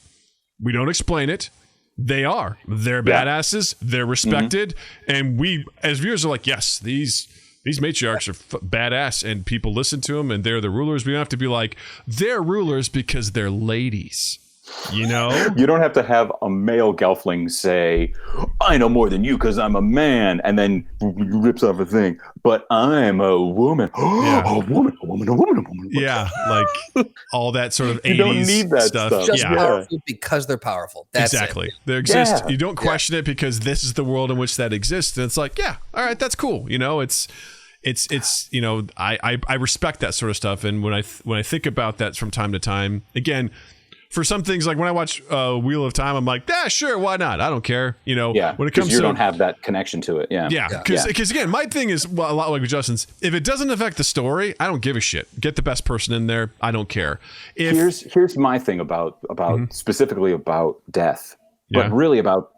S2: We don't explain it. They are. They're badasses. They're respected. And we, as viewers, are like, yes, these matriarchs are badass, and people listen to them, and they're the rulers. We don't have to be like, they're rulers because they're ladies. You don't have to have a male gelfling say, I know more than you because I'm a man, and then rips off a thing, but I'm a woman. A woman. Yeah, like all that sort of 80s
S4: you don't need that stuff.
S3: Just powerful because they're powerful. That's
S2: exactly.
S3: It.
S2: They exist. You don't question it because this is the world in which that exists. And it's like, yeah, all right, that's cool. It's I respect that sort of stuff. And when I think about that from time to time, again, for some things, like when I watch Wheel of Time, I'm like, yeah, sure, why not? I don't care. You know,
S4: Yeah,
S2: when it comes
S4: you
S2: to
S4: don't have that connection to it. Yeah.
S2: Yeah, because again, my thing is a lot like with Justin's. If it doesn't affect the story, I don't give a shit. Get the best person in there. I don't care.
S4: Here's my thing about specifically about death, but really about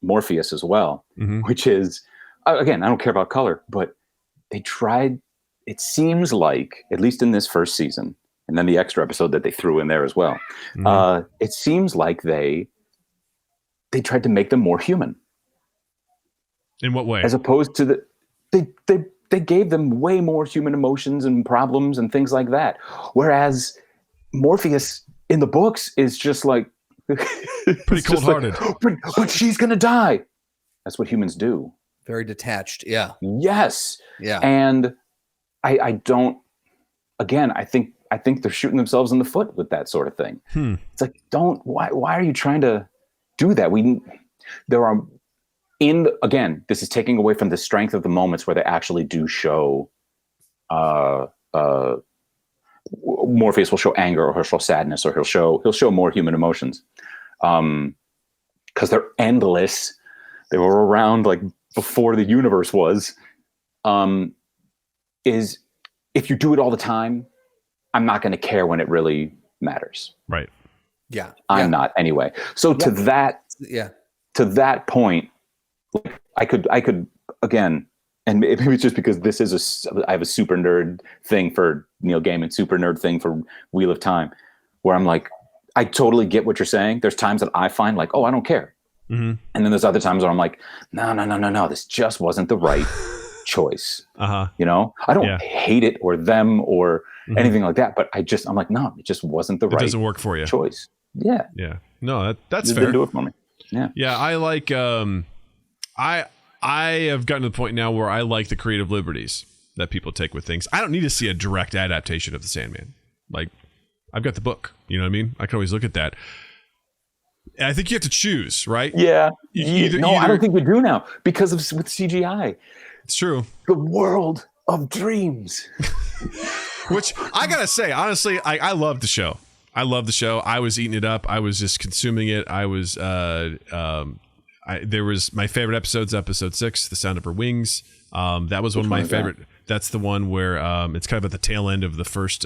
S4: Morpheus as well, which is, again, I don't care about color, but they tried. It seems like, at least in this first season, and then the extra episode that they threw in there as well, it seems like they tried to make them more human.
S2: In what way?
S4: As opposed to they gave them way more human emotions and problems and things like that. Whereas Morpheus in the books is just like
S2: pretty cold-hearted.
S4: Like, but she's gonna die. That's what humans do.
S3: Very detached. Yeah.
S4: Yes.
S3: Yeah.
S4: And I don't. Again, I think they're shooting themselves in the foot with that sort of thing. It's like, why are you trying to do that? Again, this is taking away from the strength of the moments where they actually do show Morpheus will show anger, or he'll show sadness, or he'll show more human emotions. Because they're endless. They were around like before the universe was. Is if you do it all the time, I'm not going to care when it really matters.
S2: Right.
S3: Yeah.
S4: I'm not anyway. So to that point, I could again, and maybe it's just because I have a super nerd thing for Neil Gaiman, super nerd thing for Wheel of Time, where I'm like, I totally get what you're saying. There's times that I find like, oh, I don't care. And then there's other times where I'm like, no, this just wasn't the right choice. You know, I don't hate it or them or anything like that, but I'm like, no, it just wasn't the right. It
S2: doesn't work for you.
S4: Choice. Yeah.
S2: Yeah. No, that's
S4: it
S2: fair.
S4: Didn't do it for me. Yeah.
S2: Yeah. I like, I have gotten to the point now where I like the creative liberties that people take with things. I don't need to see a direct adaptation of the Sandman. Like, I've got the book. You know what I mean? I can always look at that. And I think you have to choose, right?
S4: Yeah. I don't think you do now with CGI.
S2: It's true.
S4: The world of dreams.
S2: Which I gotta say, honestly, I love the show. I love the show. I was eating it up. I was just consuming it. I was there was my favorite episodes, episode 6, The Sound of Her Wings. That was one of my favorite. That's the one where it's kind of at the tail end of the first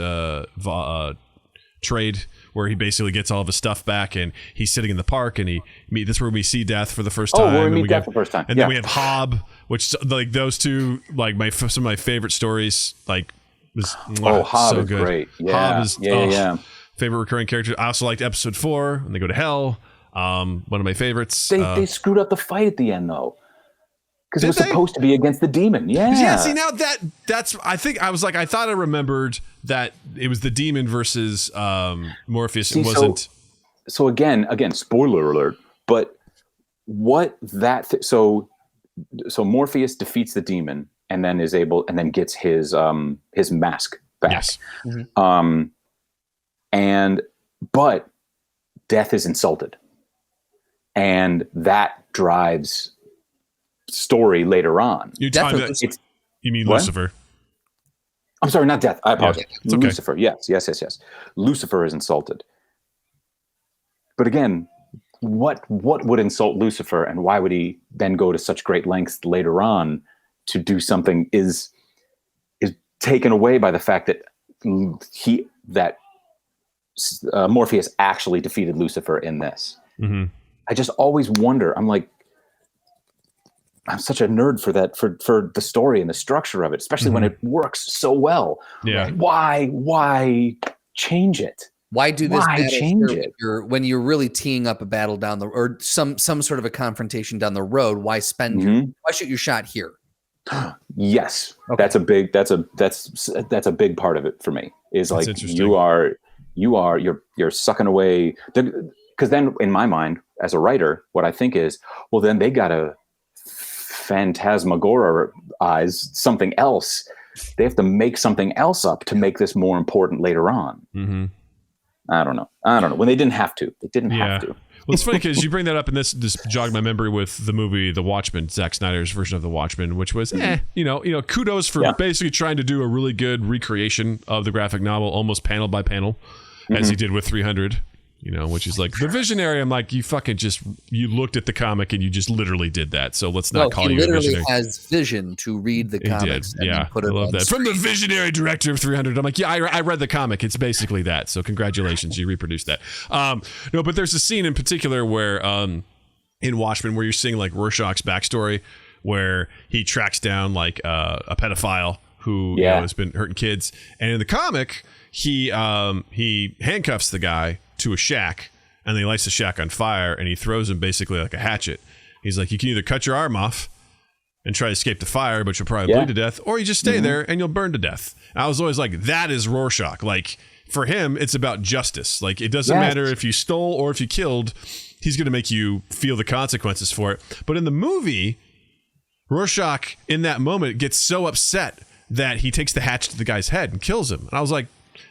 S2: trade, where he basically gets all of his stuff back, and he's sitting in the park, and this is where we see Death for the first time.
S4: Oh, where we meet Death for the first time.
S2: And then we have Hob, which like those two, like some of my favorite stories. Like,
S4: Hob
S2: so
S4: is
S2: good.
S4: Great. Yeah.
S2: Hob is favorite recurring character. I also liked episode 4 when they go to hell. One of my favorites.
S4: They screwed up the fight at the end though, because it was supposed to be against the demon. Yeah.
S2: See, now that's I think I was like, I thought I remembered that it was the demon versus Morpheus. It wasn't.
S4: So again, spoiler alert. But what that so Morpheus defeats the demon and then gets his mask back.
S2: Yes.
S4: But Death is insulted. And that drives story later on.
S2: You mean
S4: what?
S2: Lucifer?
S4: I'm sorry, not Death. I apologize.
S2: Yeah, okay.
S4: Lucifer. Yes. Lucifer is insulted. But again, what would insult Lucifer, and why would he then go to such great lengths later on to do something is taken away by the fact that Morpheus actually defeated Lucifer in this. I just always wonder. I'm like, I'm such a nerd for that, for the story and the structure of it, especially when it works so well.
S2: Yeah.
S4: Why change it?
S3: Why do this?
S4: Why change it?
S3: When you're really teeing up a battle down or some sort of a confrontation down the road? Why why shoot your shot here?
S4: Yes,
S3: okay.
S4: That's a big part of it for me. Is like you're sucking away. Because then in my mind, as a writer, what I think is, well, then they got to phantasmagorize something else. They have to make something else up to make this more important later on. I don't know. When they didn't have to. They didn't have to.
S2: Well, it's funny because you bring that up, and this jogged my memory with the movie The Watchmen, Zack Snyder's version of The Watchmen, which was, kudos for basically trying to do a really good recreation of the graphic novel, almost panel by panel, as he did with 300. which is like the Visionary. I'm like, you looked at the comic and you just literally did that. So let's not call you a Visionary.
S3: He literally has vision to read the comics.
S2: He did. Yeah, I love that. From the Visionary director of 300. I'm like, yeah, I read the comic. It's basically that. So congratulations, you reproduced that. No, but there's a scene in particular where in Watchmen where you're seeing like Rorschach's backstory, where he tracks down like a pedophile who has been hurting kids, and in the comic he handcuffs the guy to a shack, and then he lights the shack on fire, and he throws him basically like a hatchet. He's like, you can either cut your arm off and try to escape the fire, but you'll probably bleed to death, or you just stay there and you'll burn to death. And I was always like, that is Rorschach. Like, for him, it's about justice. Like, it doesn't matter if you stole or if you killed, he's going to make you feel the consequences for it. But in the movie, Rorschach, in that moment, gets so upset that he takes the hatchet to the guy's head and kills him. And I was like,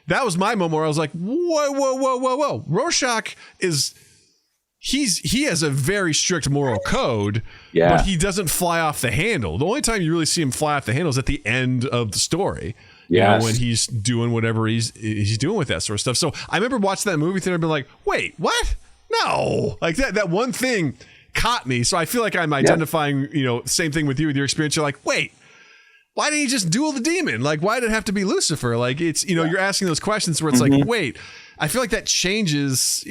S2: that was my moment where I was like, whoa. Rorschach he has a very strict moral code, but he doesn't fly off the handle. The only time you really see him fly off the handle is at the end of the story. When he's doing whatever he's doing with that sort of stuff. So I remember watching that movie theater and being like, wait, what? No. Like that one thing caught me. So I feel like I'm identifying, same thing with you, with your experience. You're like, wait, why didn't he just duel the demon? Like, why did it have to be Lucifer? Like, it's, you're asking those questions where it's like, wait, I feel like that changes,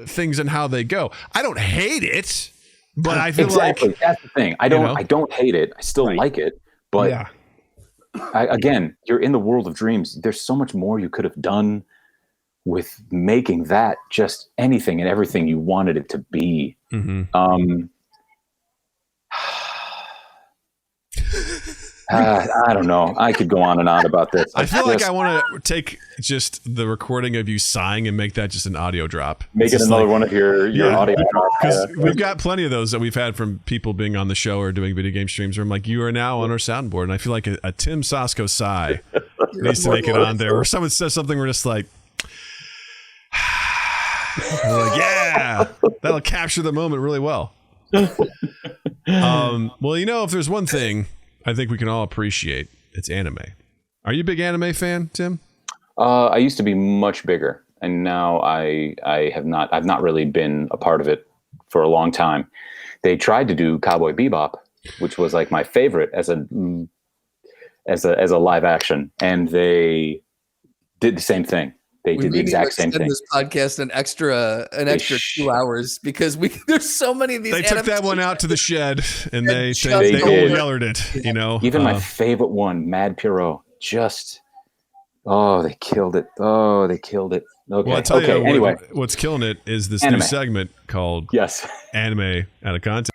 S2: things and how they go. I don't hate it, but I feel like
S4: that's the thing. I don't hate it. I still like it, but again, you're in the world of dreams. There's so much more you could have done with making that just anything and everything you wanted it to be. I don't know. I could go on and on about this.
S2: I feel like I want to take just the recording of you sighing and make that just an audio drop.
S4: Make it another one of your audio drops.
S2: Because we've got plenty of those that we've had from people being on the show or doing video game streams where I'm like, you are now on our soundboard. And I feel like a Tim Soszko sigh needs to make it on there. Where someone says something, we're just like, we're like, yeah, that'll capture the moment really well. Well, if there's one thing I think we can all appreciate, it's anime. Are you a big anime fan, Tim?
S4: I used to be much bigger, and now I've not really been a part of it for a long time. They tried to do Cowboy Bebop, which was like my favorite as a live action, and they did the same thing. They did the exact same thing.
S3: This podcast an extra 2 hours because there's so many of these.
S2: They took that one out to the shed and they yellered it.
S4: Even my favorite one, Mad Puro, they killed it. Okay.
S2: Well, I tell you, anyway, what's killing it is this new segment called Anime Out of Context.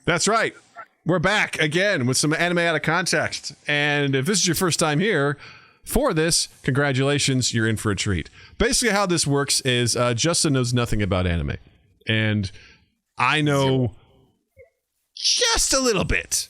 S2: That's right. We're back again with some anime out of context. And if this is your first time here for this, congratulations, you're in for a treat. Basically how this works is Justin knows nothing about anime. And I know just a little bit.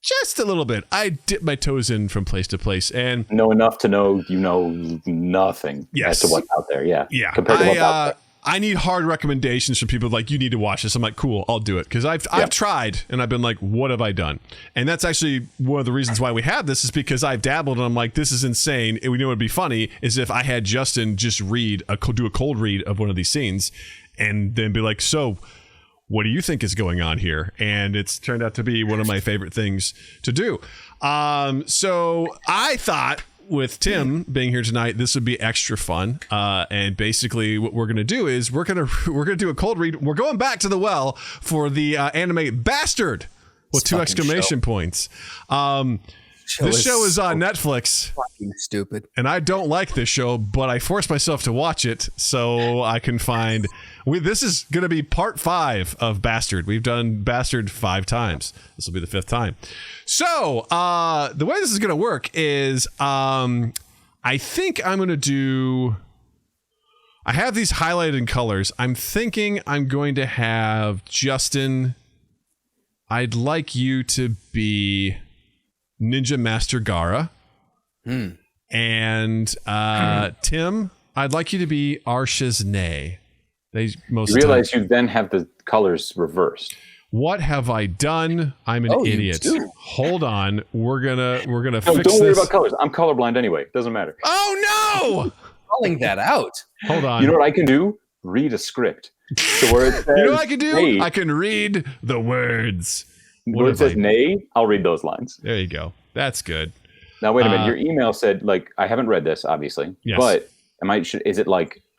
S2: Just a little bit. I dip my toes in from place to place and
S4: know enough to know you know nothing as to what's out there. Yeah. Compared to what's out there.
S2: I need hard recommendations from people like, you need to watch this. I'm like, cool, I'll do it. Because I've tried and I've been like, what have I done? And that's actually one of the reasons why we have this is because I've dabbled and I'm like, this is insane. And we know what would be funny is if I had Justin just do a cold read of one of these scenes and then be like, so what do you think is going on here? And it's turned out to be one of my favorite things to do. So I thought, with Tim being here tonight, this would be extra fun. And basically what we're going to do is we're going to do a cold read. We're going back to the well for the anime Bastard with 2 exclamation points. This show is on Netflix.
S3: Fucking stupid.
S2: And I don't like this show, but I forced myself to watch it so I can find... this is going to be part 5 of Bastard. We've done Bastard 5 times. This will be the 5th time. So, the way this is going to work is I think I'm going to do... I have these highlighted in colors. I'm thinking I'm going to have Justin... I'd like you to be... Ninja Master Gara. And Tim, I'd like you to be Arshes-Nei. They most
S4: You realize you then have the colors reversed.
S2: What have I done? I'm an idiot. Hold on. We're gonna fix this.
S4: Don't worry about colors. I'm colorblind anyway. Doesn't matter.
S2: Oh no!
S3: Calling that out.
S2: Hold on.
S4: You know what I can do? Read a script. So where it says,
S2: you know what I can do?
S4: Nay,
S2: I can read the words.
S4: where it says nay, I'll read those lines.
S2: There you go. That's good.
S4: Now wait a minute. Your email said I haven't read this obviously.
S2: Yes.
S4: But is it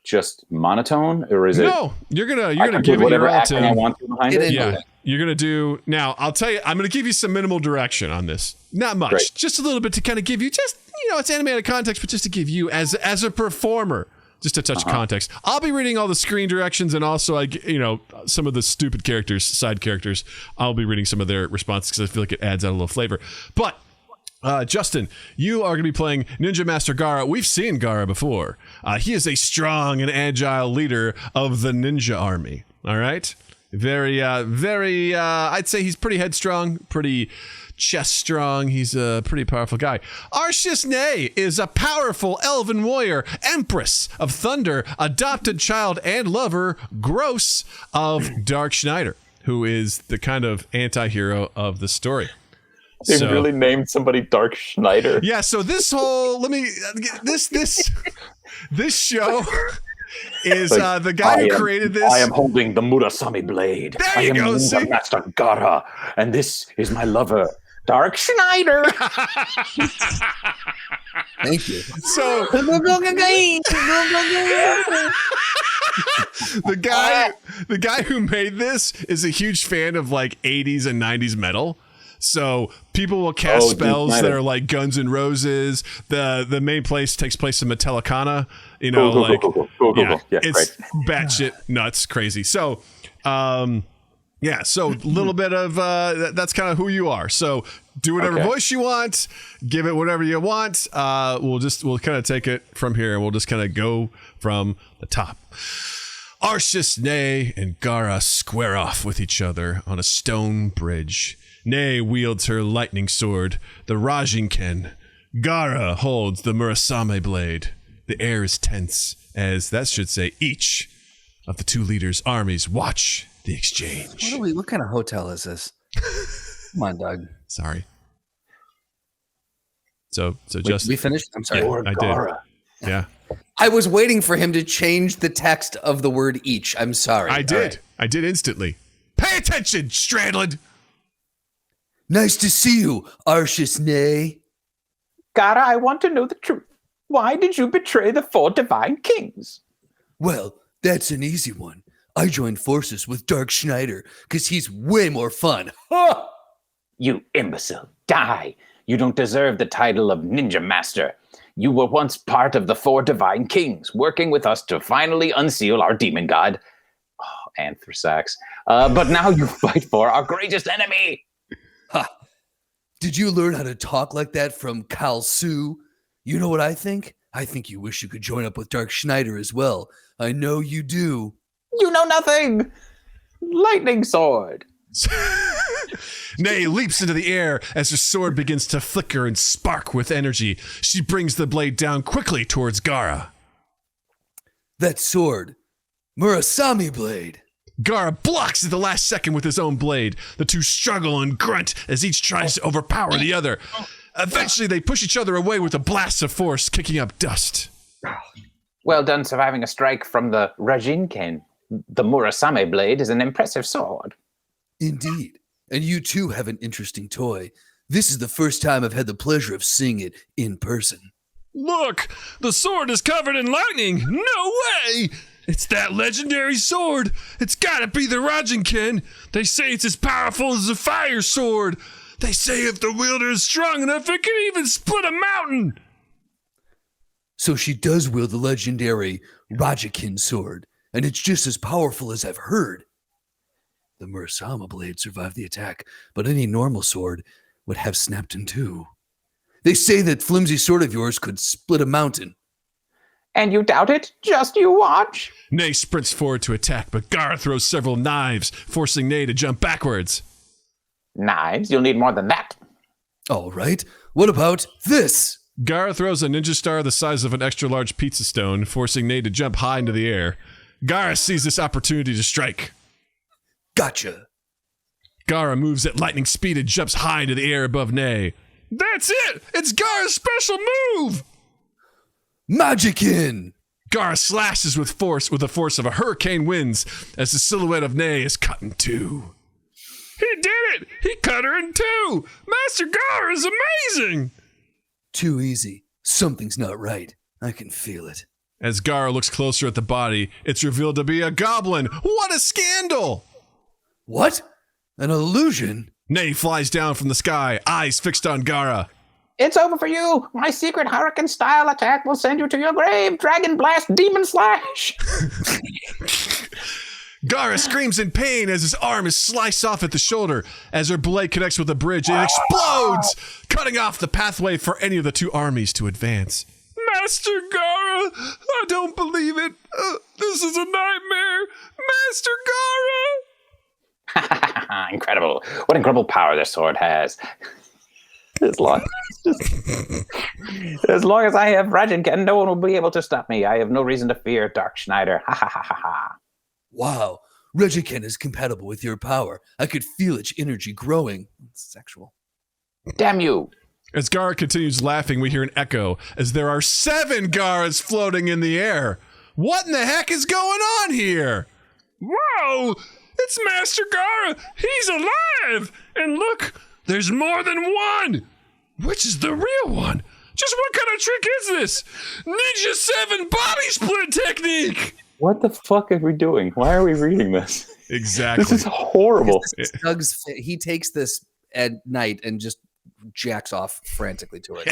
S4: just monotone or is it?
S2: No, you're gonna give it
S4: whatever
S2: your all
S4: acting I want to behind it.
S2: Yeah, you're gonna do. Now I'll tell you. I'm gonna give you some minimal direction on this. Not much,
S4: Great.
S2: just a little bit to kind of give you. Just it's animated context, but just to give you as a performer. Just a touch of context. I'll be reading all the screen directions and also, some of the stupid characters, side characters. I'll be reading some of their responses because I feel like it adds out a little flavor. But Justin, you are going to be playing Ninja Master Gara. We've seen Gara before. He is a strong and agile leader of the ninja army. All right, very. I'd say he's pretty headstrong, pretty chest strong. He's a pretty powerful guy. Arshes-Nei is a powerful elven warrior, empress of thunder, adopted child and lover, gross of Dark Schneider, who is the kind of anti-hero of the story.
S4: They really named somebody Dark Schneider.
S2: Yeah, so this whole this show is the guy who created this.
S4: I am holding the Murasame blade.
S2: There you go,
S4: Ninja Master Gara, and this is my lover, Dark Schneider.
S3: Thank you.
S2: So the guy who made this is a huge fan of 80s and 90s metal. So people will cast spells that are like Guns N' Roses. The main place takes place in Metallicana.
S4: Cool. Yeah,
S2: it's batshit nuts, crazy. So, so a little bit of that's kind of who you are. So do whatever voice you want, give it whatever you want. We'll kind of take it from here. We'll just kind of go from the top. Arshes-Nei and Gara square off with each other on a stone bridge. Nei wields her lightning sword, the Rajinken. Gara holds the Murasame blade. The air is tense, as that should say each of the two leaders' armies watch the exchange.
S3: What kind of hotel is this? Come on, Doug.
S2: Sorry. So just
S3: we finished? I'm sorry.
S2: Yeah, I did. Yeah.
S3: I was waiting for him to change the text of the word each. I'm sorry.
S2: I did. Right. I did instantly. Pay attention, Strandland.
S3: Nice to see you, Arshes-Nei.
S4: Gara, I want to know the truth. Why did you betray the 4 divine kings?
S3: Well, that's an easy one. I joined forces with Dark Schneider because he's way more fun.
S4: Ha! You imbecile, die. You don't deserve the title of Ninja Master. You were once part of the 4 divine kings, working with us to finally unseal our demon god. Oh, Anthrax. But now you fight for our greatest enemy.
S3: Ha! Did you learn how to talk like that from Kal Su? You know what I think? I think you wish you could join up with Dark Schneider as well. I know you do.
S4: You know nothing. Lightning sword.
S2: Nei leaps into the air as her sword begins to flicker and spark with energy. She brings the blade down quickly towards Gara.
S3: That sword. Murasame blade.
S2: Gara blocks at the last second with his own blade. The two struggle and grunt as each tries to overpower the other. Eventually, they push each other away with a blast of force, kicking up dust.
S4: Well done surviving a strike from the Rajinken. The Murasame blade is an impressive sword.
S3: Indeed. And you too have an interesting toy. This is the first time I've had the pleasure of seeing it in person.
S2: Look! The sword is covered in lightning! No way! It's that legendary sword! It's gotta be the Rajinken! They say it's as powerful as a fire sword! They say if the wielder is strong enough, it can even split a mountain!
S3: So she does wield the legendary Rajinken sword, and it's just as powerful as I've heard. The Murasame blade survived the attack, but any normal sword would have snapped in two. They say that flimsy sword of yours could split a mountain.
S4: And you doubt it? Just you watch.
S2: Nei sprints forward to attack, but Gara throws several knives, forcing Nei to jump backwards.
S4: Knives? You'll need more than that.
S3: All right. What about this?
S2: Gara throws a ninja star the size of an extra-large pizza stone, forcing Nei to jump high into the air. Gara sees this opportunity to strike.
S3: Gotcha.
S2: Gara moves at lightning speed and jumps high into the air above Nei. That's it! It's Gara's special move!
S3: Magickin!
S2: Gara slashes with the force of a hurricane winds as the silhouette of Nei is cut in two. He did it! He cut her in two! Master Gara is amazing!
S3: Too easy. Something's not right. I can feel it.
S2: As Gara looks closer at the body, it's revealed to be a goblin. What a scandal!
S3: What? An illusion?
S2: Nei flies down from the sky, eyes fixed on Gara.
S6: It's over for you. My secret hurricane-style attack will send you to your grave. Dragon Blast, Demon Slash.
S2: Gara screams in pain as his arm is sliced off at the shoulder. As her blade connects with the bridge, it explodes, cutting off the pathway for any of the two armies to advance. Master Gara, I don't believe it. This is a nightmare. Master Gara!
S4: Incredible. What incredible power this sword has. As long as I have Rajenkin, no one will be able to stop me. I have no reason to fear Dark Schneider. Ha ha ha ha ha.
S3: Wow. Regiken is compatible with your power. I could feel its energy growing. It's sexual.
S4: Damn you.
S2: As Gara continues laughing, we hear an echo as there are 7 Garas floating in the air. What in the heck is going on here? Whoa! It's Master Gara! He's alive! And look, there's more than one! Which is the real one? Just what kind of trick is this? Ninja 7 body split technique!
S4: What the fuck are we doing? Why are we reading this?
S2: Exactly.
S4: This is horrible.
S3: He takes this at night and just jacks off frantically to it.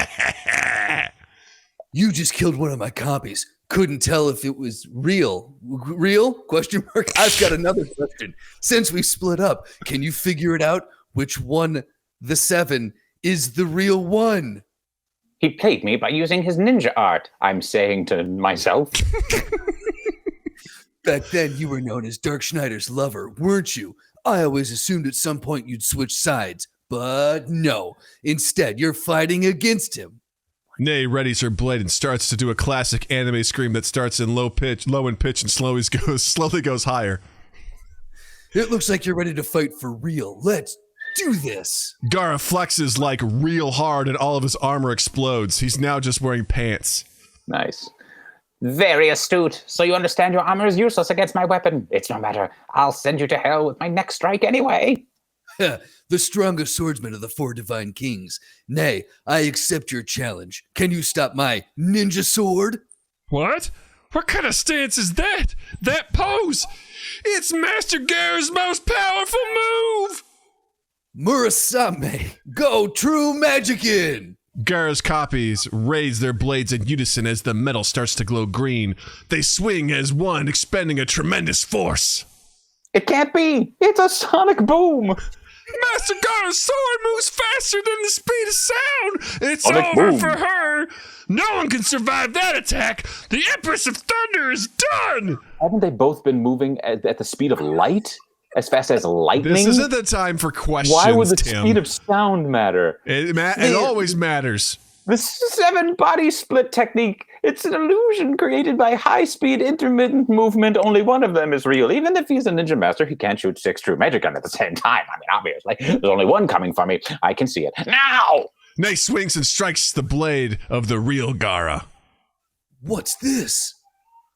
S3: You just killed one of my copies. Couldn't tell if it was real. Real? Question mark. I've got another question. Since we split up, can you figure it out? Which one, the 7, is the real one?
S4: He played me by using his ninja art, I'm saying to myself.
S3: Back then, you were known as Dark Schneider's lover, weren't you? I always assumed at some point you'd switch sides, but no. Instead, you're fighting against him.
S2: Nei readies her blade and starts to do a classic anime scream that starts in low in pitch and slowly goes higher.
S3: It looks like you're ready to fight for real. Let's do this.
S2: Gara flexes like real hard and all of his armor explodes. He's now just wearing pants.
S4: Nice.
S6: Very astute. So you understand your armor is useless against my weapon. It's no matter. I'll send you to hell with my next strike anyway.
S3: The strongest swordsman of the 4 divine kings. Nei, I accept your challenge. Can you stop my ninja sword?
S2: What? What kind of stance is that? That pose? It's Master Gara's most powerful move!
S3: Murasame, go true magickin!
S2: Gara's copies raise their blades in unison as the metal starts to glow green. They swing as one, expending a tremendous force.
S4: It can't be! It's a sonic boom!
S2: Master Gara's sword moves faster than the speed of sound! It's
S4: Sonic
S2: over
S4: boom.
S2: for her! No one can survive that attack! The Empress of Thunder is done!
S4: Haven't they both been moving at the speed of light? As fast as lightning?
S2: This isn't the time for questions,
S4: Why would the
S2: Tim.
S4: speed of sound matter?
S2: It always matters.
S4: The 7 body split technique, it's an illusion created by high-speed intermittent movement. Only one of them is real. Even if he's a ninja master, he can't shoot 6 true magic gun at the same time. I mean, obviously, there's only one coming for me. I can see it. Now!
S2: Nei swings and strikes the blade of the real Gara.
S3: What's this?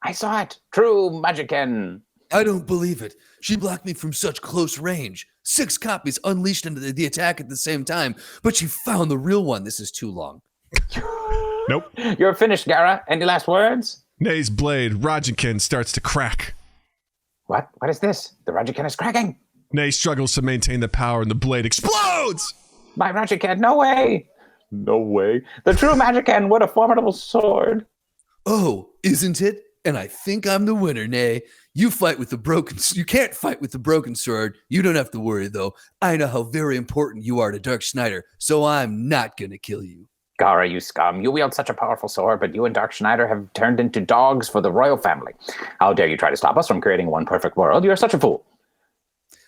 S6: I saw it. True magician.
S3: I don't believe it. She blocked me from such close range. 6 copies unleashed into the attack at the same time, but she found the real one. This is too long.
S2: Nope.
S6: You're finished, Gara. Any last words?
S2: Nei's blade, Rajenkin, starts to crack.
S6: What? What is this? The Rajenkin is cracking.
S2: Nei struggles to maintain the power and the blade explodes!
S6: My Rajenkin, no way.
S4: No way. The true magician, what a formidable sword.
S3: Oh, isn't it? And I think I'm the winner, Nei. You can't fight with the broken sword. You don't have to worry, though. I know how very important you are to Dark Schneider, so I'm not gonna kill you.
S6: Gara, you scum. You wield such a powerful sword, but you and Dark Schneider have turned into dogs for the royal family. How dare you try to stop us from creating one perfect world? You're such a fool.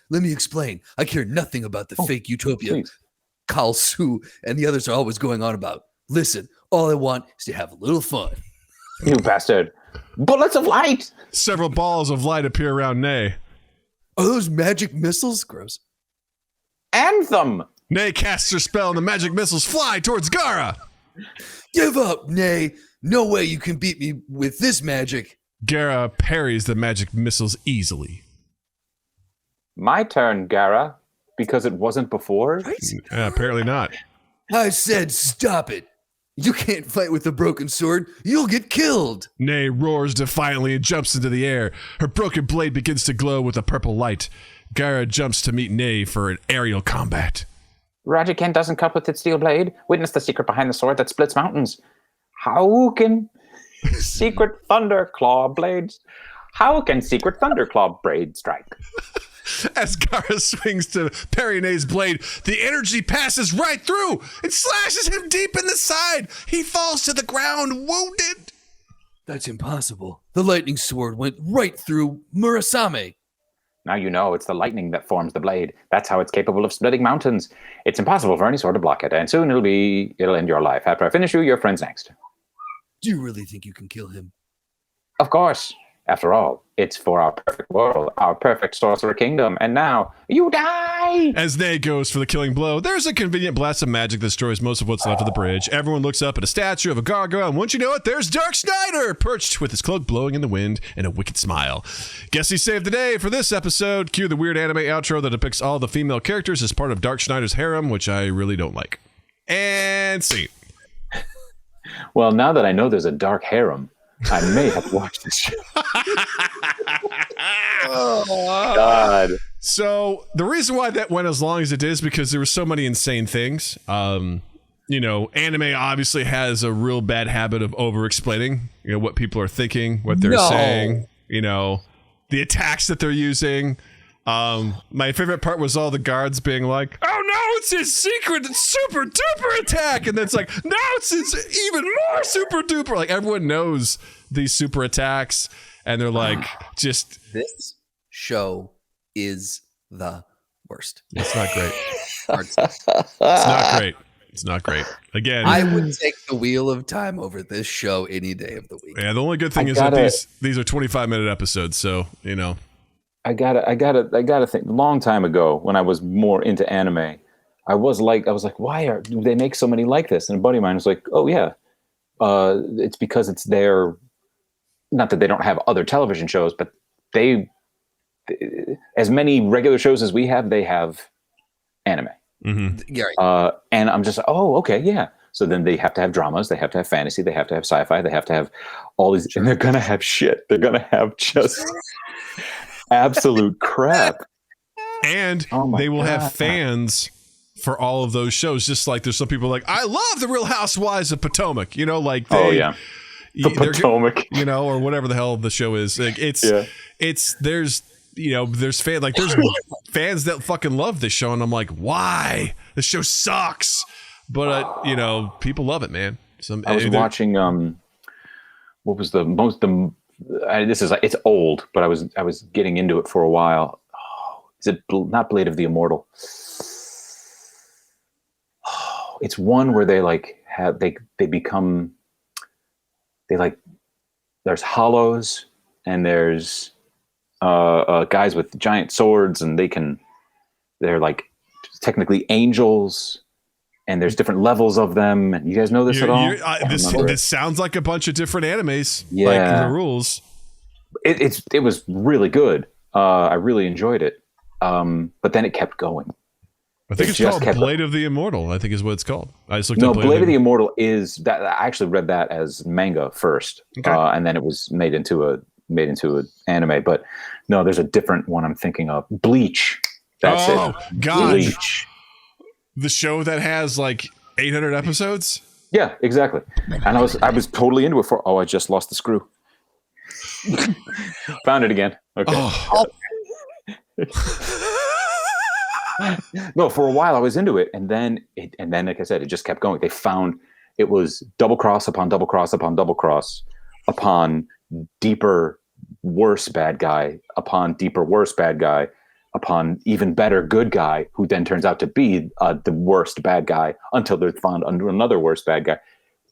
S3: Let me explain. I care nothing about the fake utopia
S4: please.
S3: Kalsu and the others are always going on about. Listen, All I want is to have a little fun.
S6: You bastard. Bullets of light.
S2: Several balls of light appear around Nay.
S3: Are those magic missiles? Gross.
S6: Anthem.
S2: Nay casts her spell and the magic missiles fly towards Gara.
S3: Give up, Nay. No way you can beat me with this magic.
S2: Gara parries the magic missiles easily.
S6: My turn, Gara, because it wasn't before.
S2: Apparently not.
S3: I said stop it. You can't fight with a broken sword. You'll get killed.
S2: Nay roars defiantly and jumps into the air. Her broken blade begins to glow with a purple light. Gara jumps to meet Nay for an aerial combat.
S6: Roger Kent doesn't cut with its steel blade. Witness the secret behind the sword that splits mountains. How can secret thunderclaw blades? How can secret thunderclaw blade strike?
S2: As Gara swings to parry Nay's blade, the energy passes right through and slashes him deep in the side. He falls to the ground, wounded.
S3: That's impossible. The lightning sword went right through Murasame.
S6: Now you know it's the lightning that forms the blade. That's how it's capable of splitting mountains. It's impossible for any sword to block it, and soon it'll end your life. After I finish you, your friend's next.
S3: Do you really think you can kill him?
S6: Of course. After all, it's for our perfect world, our perfect sorcerer kingdom, and now you die!
S2: As Nay goes for the killing blow, there's a convenient blast of magic that destroys most of what's left of the bridge. Everyone looks up at a statue of a gargoyle, and once you know it, there's Dark Snyder, perched with his cloak blowing in the wind and a wicked smile. Guess he saved the day for this episode. Cue the weird anime outro that depicts all the female characters as part of Dark Snyder's harem, which I really don't like. And see.
S6: Well, now that I know there's a dark harem, I may have watched this show.
S2: Oh,
S6: God.
S2: So the reason why that went as long as it did is because there were so many insane things. Anime obviously has a real bad habit of over-explaining, what people are thinking, what they're saying, the attacks that they're using. My favorite part was all the guards being like, "Oh no, it's his secret super duper attack," and then it's like, "No, it's even more super duper." Like everyone knows these super attacks, and they're like,
S3: This show is the worst.
S2: It's not great. It's not great. It's not great. Again,
S3: I would take the Wheel of Time over this show any day of the week.
S2: Yeah, the only good thing is that these are 25-minute episodes, so
S6: I gotta think. A long time ago, when I was more into anime, I was like, why do they make so many like this? And a buddy of mine was like, oh yeah, it's because it's their. Not that they don't have other television shows, but they as many regular shows as we have, they have anime.
S2: Mm-hmm.
S3: Yeah, right.
S6: And I'm just, oh, okay, yeah. So then they have to have dramas, they have to have fantasy, they have to have sci-fi, they have to have all these, and they're gonna have shit. They're gonna have just absolute crap.
S2: And they will have fans for all of those shows. Just like there's some people like, I love the Real Housewives of Potomac. The
S6: Potomac,
S2: or whatever the hell the show is. Like there's fans that fucking love this show, and I'm like, why? The show sucks, but people love it, man.
S6: I was watching what was the most it's old, but I was getting into it for a while. Oh, is it not Blade of the Immortal? Oh, it's one where they there's hollows and there's guys with giant swords, and they're like technically angels, and there's different levels of them. And you guys know this at all?
S2: This sounds like a bunch of different animes.
S6: Yeah.
S2: Like the rules.
S6: It was really good. I really enjoyed it. But then it kept going.
S2: I think it's called Blade of the Immortal, I think is what it's called. I just looked
S6: up.
S2: No,
S6: Blade of the Immortal is that. I actually read that as manga first,
S2: okay.
S6: And then it was made into an anime. But no, there's a different one I'm thinking of. Bleach. That's it.
S2: God.
S6: Bleach.
S2: The show that has like 800 episodes?
S6: Yeah, exactly. And I was totally into it I just lost the screw. Found it again. Okay.
S2: Oh.
S6: No, for a while I was into it, and then like I said, it just kept going. They found it was double cross upon double cross upon double cross upon deeper, worse bad guy upon deeper, worse bad guy upon even better good guy, who then turns out to be the worst bad guy until they're found under another worse bad guy.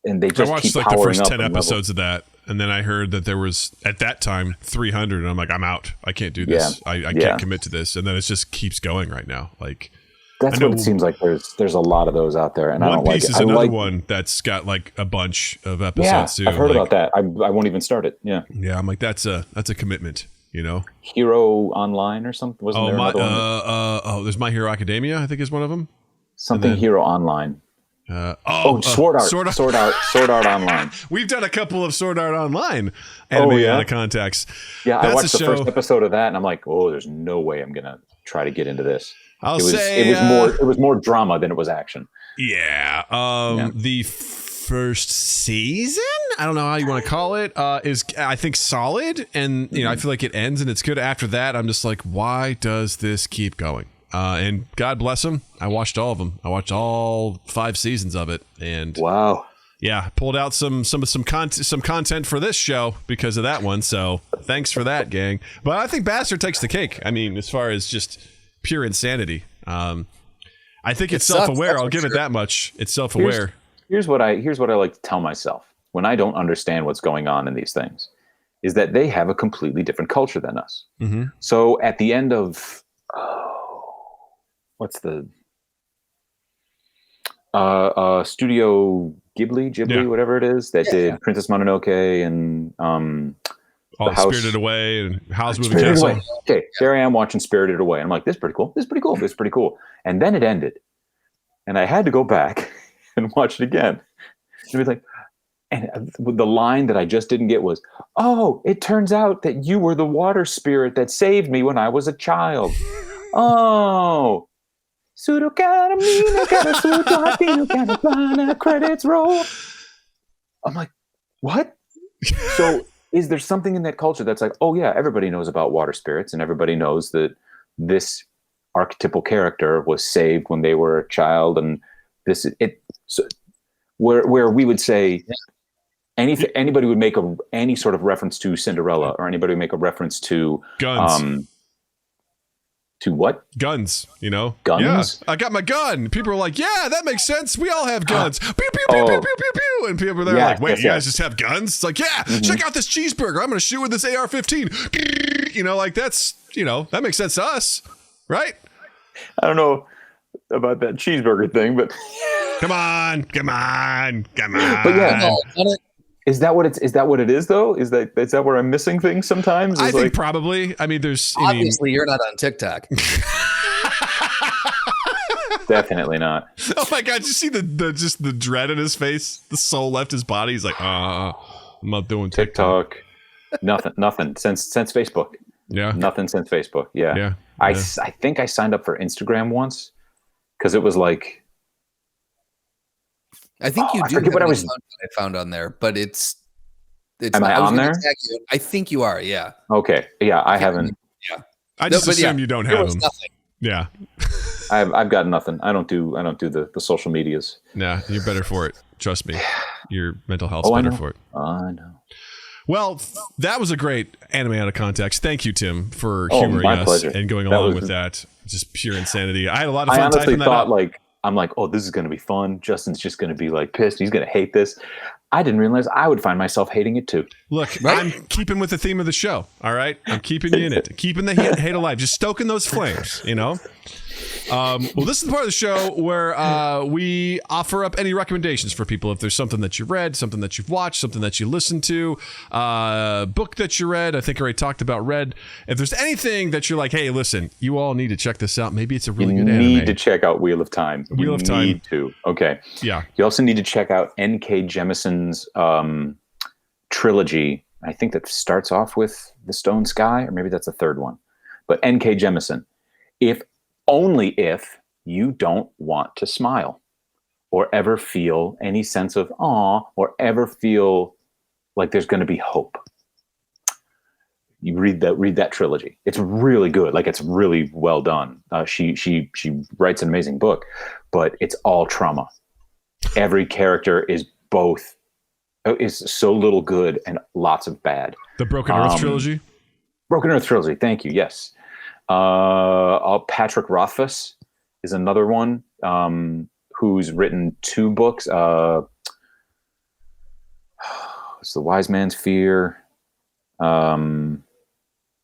S6: and they
S2: I
S6: just
S2: watched
S6: keep
S2: like the
S6: powering
S2: first
S6: up
S2: 10
S6: in
S2: episodes of that, and then I heard that there was at that time 300, and I'm like, I'm out. I can't do this. I can't commit to this. And then it just keeps going right now. Like
S6: that's what it seems like. There's a lot of those out there, and I
S2: One
S6: don't like
S2: Piece
S6: it.
S2: is another one that's got like a bunch of episodes too.
S6: I've heard
S2: like,
S6: about that. I won't even start it. Yeah,
S2: I'm like that's a commitment. You know,
S6: Hero Online or something. Wasn't there another one?
S2: There's My Hero Academia. I think is one of them.
S6: Something Hero Online. Sword Art. Sword Art Online.
S2: We've done a couple of Sword Art Online anime out of context.
S6: Yeah, I watched the first episode of that, and I'm like, oh, there's no way I'm gonna try to get into this. It was more drama than it was action.
S2: Yeah. The first season, I don't know how you want to call it, is I think solid, and I feel like it ends and it's good. After that, I'm just like, why does this keep going? And God bless them. I watched all of them. I watched all 5 seasons of it, and
S6: wow,
S2: yeah, pulled out some content for this show because of that one. So thanks for that, gang. But I think Bastard takes the cake. I mean, as far as just pure insanity, I think it's self-aware. I'll give it that much. It's self-aware.
S6: Here's what I like to tell myself when I don't understand what's going on in these things, is that they have a completely different culture than us.
S2: Mm-hmm.
S6: So at the end of what's the Studio Ghibli, whatever it is, that did Princess Mononoke and
S2: Spirited Away and Howl's Moving Castle.
S6: Okay, there I am watching Spirited Away. I'm like, this is pretty cool. This is pretty cool. And then it ended, and I had to go back and watch it again. It was like, and the line that I just didn't get was, "Oh, it turns out that you were the water spirit that saved me when I was a child." Oh. Credits roll. I'm like, what? So is there something in that culture that's like, oh yeah, everybody knows about water spirits, and everybody knows that this archetypal character was saved when they were a child, and this it so where we would say anybody would make any sort of reference to Cinderella, or anybody would make a reference to
S2: guns.
S6: To what?
S2: Guns, Guns?
S6: Yeah,
S2: I got my gun. People are like, yeah, that makes sense. We all have guns. Pew, pew, pew, pew, pew, pew, pew. And people are there like, wait, you guys just have guns? It's like, yeah, check out this cheeseburger. I'm going to shoot with this AR-15. Like that's, that makes sense to us, right?
S6: I don't know about that cheeseburger thing, but
S2: come on.
S6: But yeah, is that what it is though? Is that where I'm missing things sometimes?
S2: I think probably. I mean,
S3: obviously you're not on TikTok.
S6: Definitely not.
S2: Oh my God! Did you see the dread in his face? The soul left his body. He's like, I'm not doing TikTok.
S6: Nothing since Facebook.
S2: Yeah.
S6: Nothing since Facebook. Yeah.
S2: Yeah.
S6: I think I signed up for Instagram once because it was like.
S3: I think you do. I found on there, but it's.
S6: Am I on there?
S3: I think you are. Yeah.
S6: Okay. Yeah, I haven't.
S3: Yeah.
S2: I just assume you don't have them.
S3: Nothing.
S2: Yeah.
S6: I've got nothing. I don't do the social medias.
S2: Nah, you're better for it. Trust me. Your mental health's better for it.
S6: I know.
S2: Well, that was a great anime out of context. Thank you, Tim, for humoring us
S6: pleasure.
S2: And going along with that. Just pure insanity. I had a lot of fun typing that up.
S6: I'm like, oh, this is going to be fun. Justin's just going to be like pissed. He's going to hate this. I didn't realize I would find myself hating it too.
S2: Look, right? I'm keeping with the theme of the show. All right. I'm keeping you in it, keeping the hate alive, just stoking those flames, Well, this is the part of the show where we offer up any recommendations for people. If there's something that you read, something that you've watched, something that you listened to, book that you read. I think I already talked about read. If there's anything that you're like, hey, listen, you all need to check this out. Maybe it's a really good anime.
S6: You need to check out Wheel of Time.
S2: Wheel of Time.
S6: You need to. Okay.
S2: Yeah.
S6: You also need to check out N.K. Jemison's trilogy. I think that starts off with The Stone Sky, or maybe that's the third one. But N.K. Jemison. Only if you don't want to smile or ever feel any sense of awe or ever feel like there's going to be hope. You read that trilogy. It's really good. Like, it's really well done. She writes an amazing book, but it's all trauma. Every character is so little good and lots of bad.
S2: The Broken Earth trilogy?
S6: Broken Earth trilogy. Thank you. Yes. Patrick Rothfuss is another one who's written 2 books. It's the Wise Man's Fear.
S2: The Name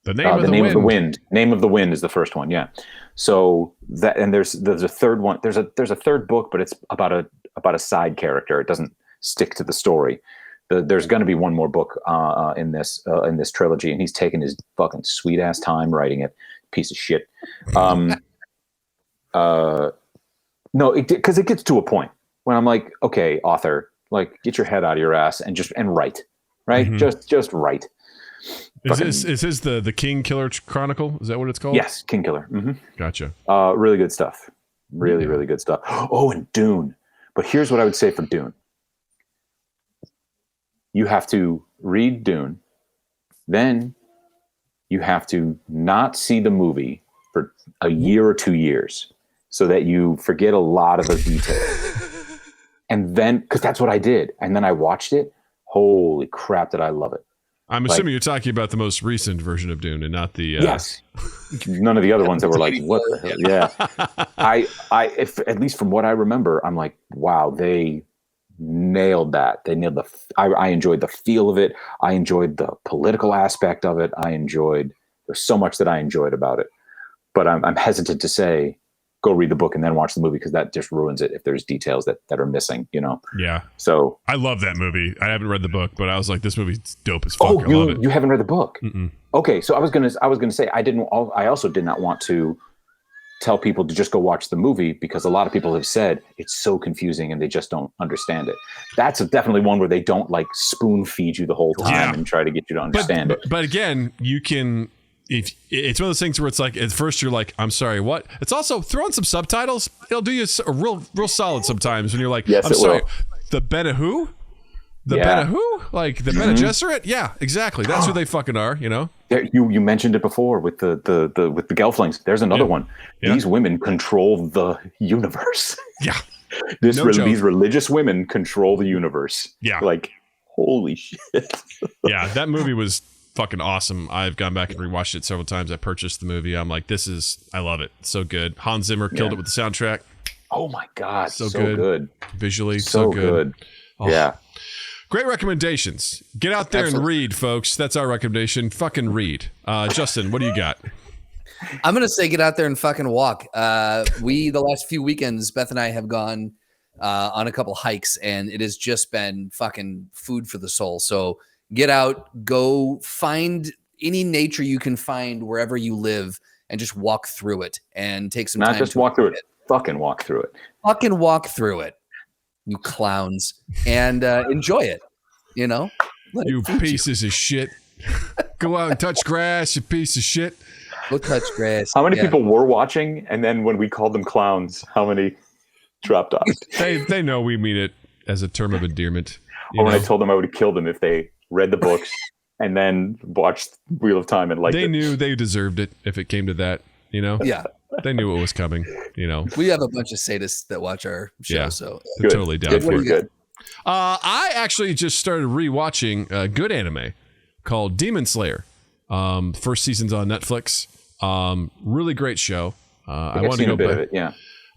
S2: of the
S6: Name
S2: Wind.
S6: of the Wind. Name of the Wind is the first one. Yeah. So that, and there's a third one. There's a third book, but it's about a side character. It doesn't stick to the story. There's going to be one more book in this trilogy, and he's taken his fucking sweet ass time writing it. Piece of shit. No, because it gets to a point when I'm like, okay, author, like, get your head out of your ass and write, right?
S2: Mm-hmm.
S6: Just write.
S2: Is his the King Killer Chronicle? Is that what it's called?
S6: Yes, King Killer. Mm-hmm.
S2: Gotcha.
S6: Really good stuff. Really good stuff. Oh, and Dune. But here's what I would say for Dune. You have to read Dune, then you have to not see the movie for a year or 2 years so that you forget a lot of the details. And then, because that's what I did. And then I watched it. Holy crap, did I love it.
S2: I'm assuming you're talking about the most recent version of Dune and not the...
S6: Yes. None of the other ones that were like, what the hell? Yeah. If, at least from what I remember, I'm like, wow, they nailed that. They nailed I enjoyed the feel of it. I enjoyed the political aspect of it. There's so much that I enjoyed about it. But I'm hesitant to say, go read the book and then watch the movie, because that just ruins it if there's details that are missing, you know?
S2: Yeah.
S6: So
S2: I love that movie. I haven't read the book, but I was like, this movie's dope as fuck. I love it.
S6: You haven't read the book?
S2: Mm-mm.
S6: Okay, so I was gonna say I also did not want to tell people to just go watch the movie, because a lot of people have said it's so confusing and they just don't understand it. That's definitely one where they don't like spoon feed you the whole time and try to get you to understand it.
S2: But again, you can... If it's one of those things where it's like at first you're like, I'm sorry, what? It's also throw in some subtitles. It'll do you a real solid sometimes when you're like,
S6: yes,
S2: I'm sorry,
S6: will.
S2: The Bene who? The Bene who? Like the Bene Gesserit? Yeah, exactly. That's who they fucking are, you know?
S6: You mentioned it before with the Gelflings. There's another one.
S2: Yeah.
S6: These women control the universe.
S2: Yeah.
S6: These religious women control the universe.
S2: Yeah.
S6: Like, holy shit.
S2: Yeah, that movie was fucking awesome. I've gone back and rewatched it several times. I purchased the movie. I'm like, I love it. So good. Hans Zimmer killed it with the soundtrack.
S6: Oh my God.
S2: So good. Visually, so good. Oh.
S6: Yeah.
S2: Great recommendations. Get out there and read, folks. That's our recommendation. Fucking read. Justin, what do you got?
S3: I'm going to say get out there and fucking walk. The last few weekends, Beth and I have gone on a couple hikes, and it has just been fucking food for the soul. So get out, go find any nature you can find wherever you live, and just walk through it and take some time.
S6: Not just walk through it. Fucking walk through it.
S3: Fucking walk through it, you clowns, and enjoy it. You know,
S2: you pieces of shit. Go out and touch grass, you piece of shit.
S3: Go touch grass.
S6: How many people were watching, and then when we called them clowns, how many dropped off?
S2: They know we mean it as a term of endearment.
S6: Or when I told them I would have killed them if they read the books and then watched Wheel of Time and liked it.
S2: They knew they deserved it if it came to that, you know?
S3: Yeah.
S2: They knew it was coming, you know?
S3: We have a bunch of sadists that watch our show, so
S2: they're totally down for it.
S6: Good.
S2: I actually just started rewatching a good anime called Demon Slayer. First season's on Netflix. Really great show. I want to go back.
S6: Yeah.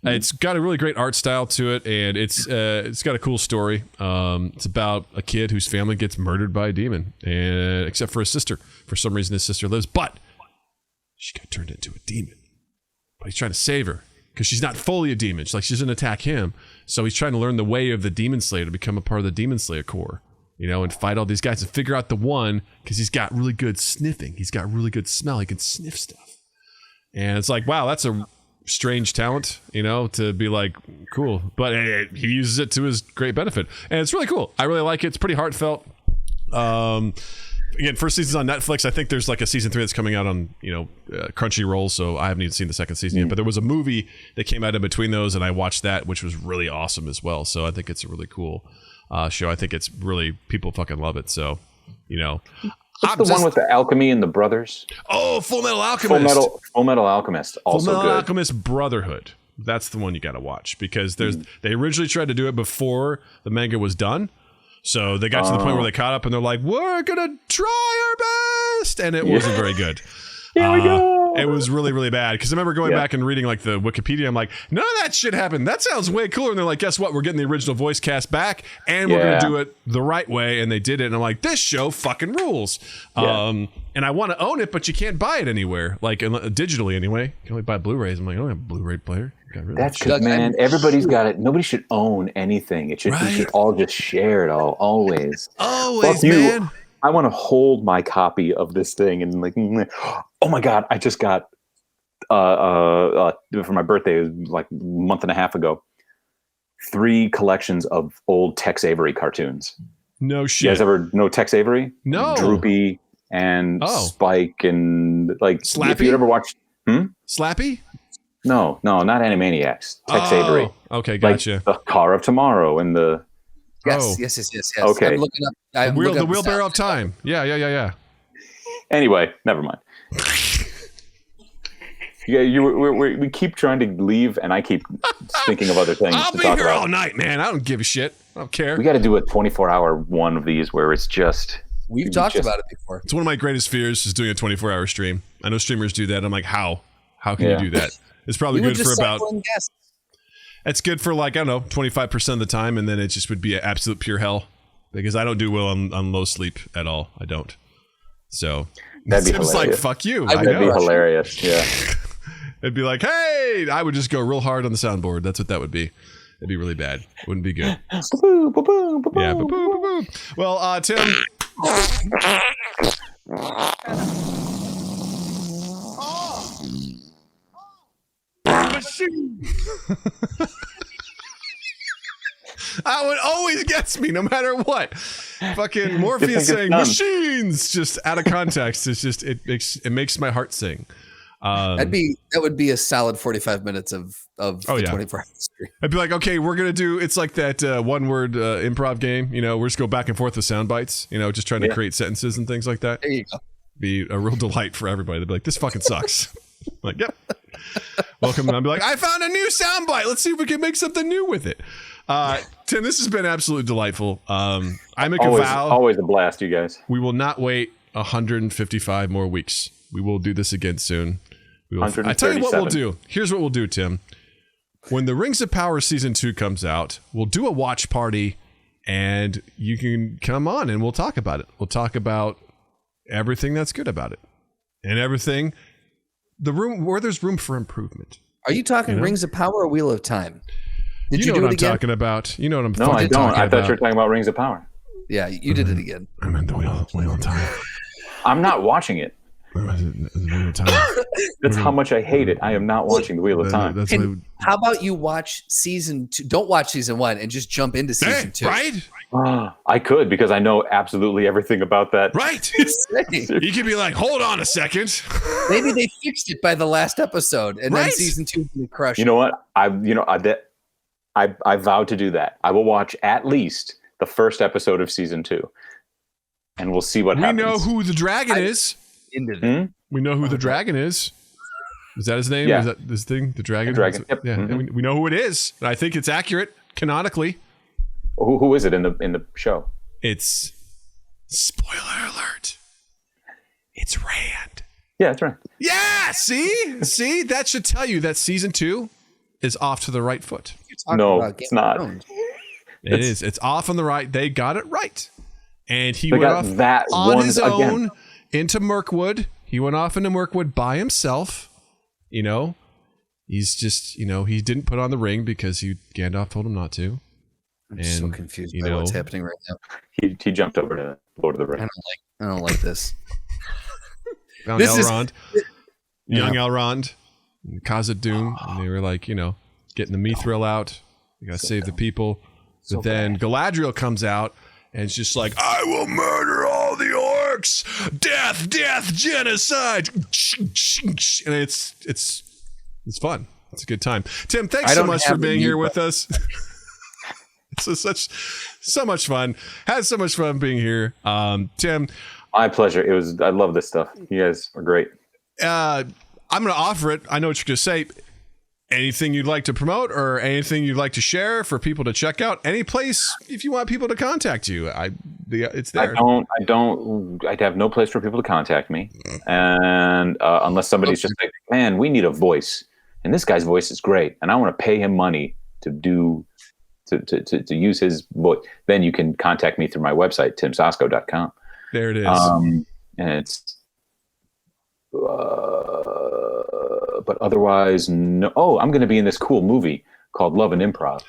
S2: It's got a really great art style to it, and it's got a cool story. It's about a kid whose family gets murdered by a demon, and except for his sister. For some reason, his sister lives, but she got turned into a demon. But he's trying to save her because she's not fully a demon. She doesn't attack him, so he's trying to learn the way of the Demon Slayer to become a part of the Demon Slayer Corps, you know, and fight all these guys and figure out the one, because he's got really good sniffing. He's got really good smell. He can sniff stuff, and it's like, wow, that's a strange talent, you know, to be like, cool, but he uses it to his great benefit, and it's really cool. I really like it. It's pretty heartfelt. Again, first season's on Netflix. I think there's like a season 3 that's coming out on, you know, Crunchyroll, so I haven't even seen the second season yet, but there was a movie that came out in between those, and I watched that, which was really awesome as well. So I think it's a really cool show. I think it's really, people fucking love it. So, you know,
S6: what's the one with the alchemy and the brothers?
S2: Oh, Full Metal Alchemist.
S6: Full Metal Alchemist. Also
S2: Full Metal
S6: good.
S2: Alchemist Brotherhood. That's the one you got to watch, because they originally tried to do it before the manga was done. So they got to the point where they caught up and they're like, we're going to try our best. And it wasn't very good.
S6: Here we go.
S2: It was really, really bad. Because I remember going back and reading like the Wikipedia. I'm like, none of that shit happened. That sounds way cooler. And they're like, guess what? We're getting the original voice cast back, and we're going to do it the right way. And they did it. And I'm like, this show fucking rules. And I want to own it, but you can't buy it anywhere, like digitally anyway. You can only buy Blu-rays. I'm like, I don't have a Blu-ray player.
S6: That's good, man. Everybody's got it. Nobody should own anything. It should, we should all just share it all, always.
S2: Always, man.
S6: I want to hold my copy of this thing and like, oh my God, I just got, for my birthday, it was like a month and a half ago, 3 collections of old Tex Avery cartoons.
S2: No shit.
S6: You guys ever know Tex Avery?
S2: No.
S6: Droopy and Spike and like,
S2: Slappy?
S6: if you ever watched,
S2: Slappy?
S6: No, not Animaniacs. Tex Avery.
S2: Okay, gotcha.
S6: Like the Car of Tomorrow and the...
S3: Yes.
S6: Okay.
S3: I'm looking up.
S2: The Wheelbarrow of Time. Yeah.
S6: Anyway, never mind. We keep trying to leave, and I keep thinking of other things.
S2: I'll be here all night, man. I don't give a shit. I don't care.
S6: We got to do a 24-hour one of these where it's just...
S3: We've talked about it before.
S2: It's one of my greatest fears is doing a 24-hour stream. I know streamers do that. I'm like, how? How can you do that? It's probably good for about... It's good for like, I don't know, 25% of the time, and then it just would be absolute pure hell because I don't do well on low sleep at all. I don't. So
S6: that'd be
S2: Tim's
S6: hilarious.
S2: like, fuck you.
S6: That'd be hilarious. Yeah.
S2: It'd be like, hey, I would just go real hard on the soundboard. That's what that would be. It'd be really bad. Wouldn't be good. Yeah. Well, Tim. That one always gets me, no matter what. Fucking Morpheus saying machines, just out of context. It's just it makes my heart sing.
S3: That would be a solid 45 minutes of the 24 hours stream.
S2: I'd be like, okay, we're gonna do. It's like that one word improv game. You know, we're just go back and forth with sound bites. You know, just trying to create sentences and things like that.
S3: There you go.
S2: Be a real delight for everybody. They'd be like, this fucking sucks. Like, yep. Welcome. And I'll be like, I found a new soundbite. Let's see if we can make something new with it. Tim, this has been absolutely delightful. I make a vow.
S6: Always a blast, you guys.
S2: We will not wait 155 more weeks. We will do this again soon. I tell you what we'll do. Here's what we'll do, Tim. When the Rings of Power Season 2 comes out, we'll do a watch party, and you can come on and we'll talk about it. We'll talk about everything that's good about it. And everything... The room where there's room for improvement.
S3: Are you talking Rings of Power or Wheel of Time?
S2: Did you know what I'm talking about? You know what I'm talking about.
S6: No, I don't. I thought you were talking about Rings of Power.
S3: Yeah, you did it again.
S2: I meant the Wheel of Time.
S6: I'm not watching it.
S2: Wheel of Time.
S6: That's how much I hate it. I am not watching the Wheel of Time.
S3: How about you watch season 2? Don't watch season 1 and just jump into season 2.
S2: Right?
S6: I could, because I know absolutely everything about that.
S2: Right. You could be like, hold on a second.
S3: Maybe they fixed it by the last episode, and then season 2 can crush.
S6: You know what? I vowed to do that. I will watch at least the first episode of season 2, and we'll see what happens.
S2: We know who the dragon is. We know who the dragon is. Is that his name?
S6: Yeah.
S2: Is that this thing? The dragon?
S6: The dragon. Yep.
S2: Yeah. And we know who it is. I think it's accurate canonically.
S6: Who is it in the show?
S2: It's spoiler alert. It's Rand.
S6: Yeah, that's right.
S2: Yeah, see, that should tell you that season 2 is off to the right foot.
S6: No, it's not.
S2: It is. It's off on the right. They got it right, and he went off
S6: that
S2: on his own
S6: again.
S2: into Mirkwood. He went off into Mirkwood by himself. You know, he's just he didn't put on the ring because Gandalf told him not to.
S3: I'm so confused by what's happening right now.
S6: He jumped over to Lord of the Rings.
S3: I don't like this.
S2: Found Elrond, young Elrond, and Khazad-dûm, and they were like, getting the Mithril out. You gotta save the people. But then Galadriel comes out and it's just like, I will murder all the orcs. Death, genocide. And it's fun. It's a good time. Tim, thanks so much for being here with us. It's so much fun. Had so much fun being here. Tim.
S6: My pleasure. I love this stuff. You guys are great.
S2: I'm going to offer it. I know what you're going to say. Anything you'd like to promote or anything you'd like to share for people to check out? Any place if you want people to contact you. It's there.
S6: I'd have no place for people to contact me. And unless somebody's just like, man, we need a voice. And this guy's voice is great. And I want to pay him money to use his voice. Then you can contact me through my website, timsoszko.com.
S2: There it is.
S6: And it's, but otherwise, no. Oh, I'm going to be in this cool movie called Love and Improv.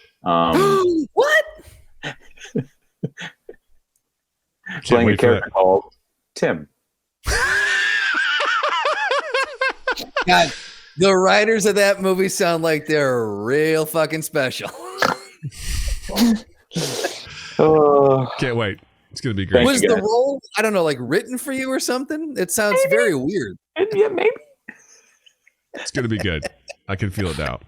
S3: What?
S6: Playing a character called Tim.
S3: God, the writers of that movie sound like they're real fucking special.
S2: Can't wait. It's going to be great.
S3: Was the role, I don't know, like written for you or something? It sounds very weird.
S6: Yeah, maybe.
S2: It's going to be good. I can feel it now.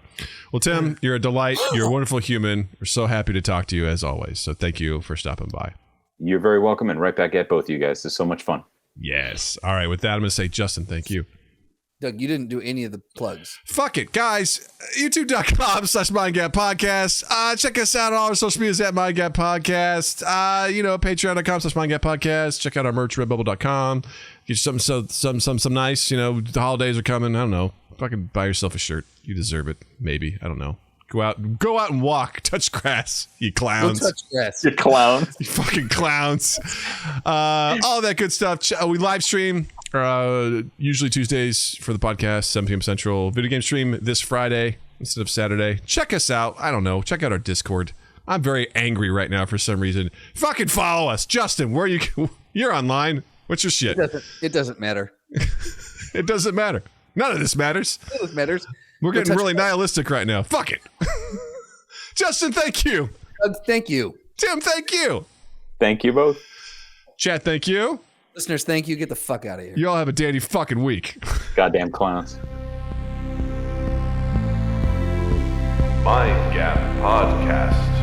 S2: Well, Tim, you're a delight. You're a wonderful human. We're so happy to talk to you as always. So thank you for stopping by.
S6: You're very welcome, and right back at both of you guys. This is so much fun.
S2: Yes. All right. With that, I'm going to say, Justin, thank you.
S3: Doug, you didn't do any of the plugs.
S2: Fuck it, guys. YouTube.com/MindGap Podcast. Check us out on all our social medias at MindGap Podcast. Patreon.com/MindGap Podcast. Check out our merch, redbubble.com. Get you something nice. The holidays are coming. I don't know. Fucking buy yourself a shirt. You deserve it. Maybe. I don't know. Go out and walk. Touch grass, you clowns.
S3: Go touch grass.
S6: You clowns.
S2: You fucking clowns. All that good stuff. We live stream usually Tuesdays for the podcast, 7 p.m. Central. Video game stream this Friday instead of Saturday. Check us out. I don't know. Check out our Discord. I'm very angry right now for some reason. Fucking follow us. Justin, where you're online. What's your shit?
S3: It doesn't matter.
S2: It doesn't matter. None of this matters.
S3: None of it matters.
S2: We're getting really nihilistic right now. Fuck it. Justin, thank you.
S3: Doug, thank you.
S2: Tim, thank you.
S6: Thank you both.
S2: Chat, thank you.
S3: Listeners, thank you. Get the fuck out of here.
S2: You all have a dandy fucking week.
S6: Goddamn clowns.
S1: Mind Gap Podcast.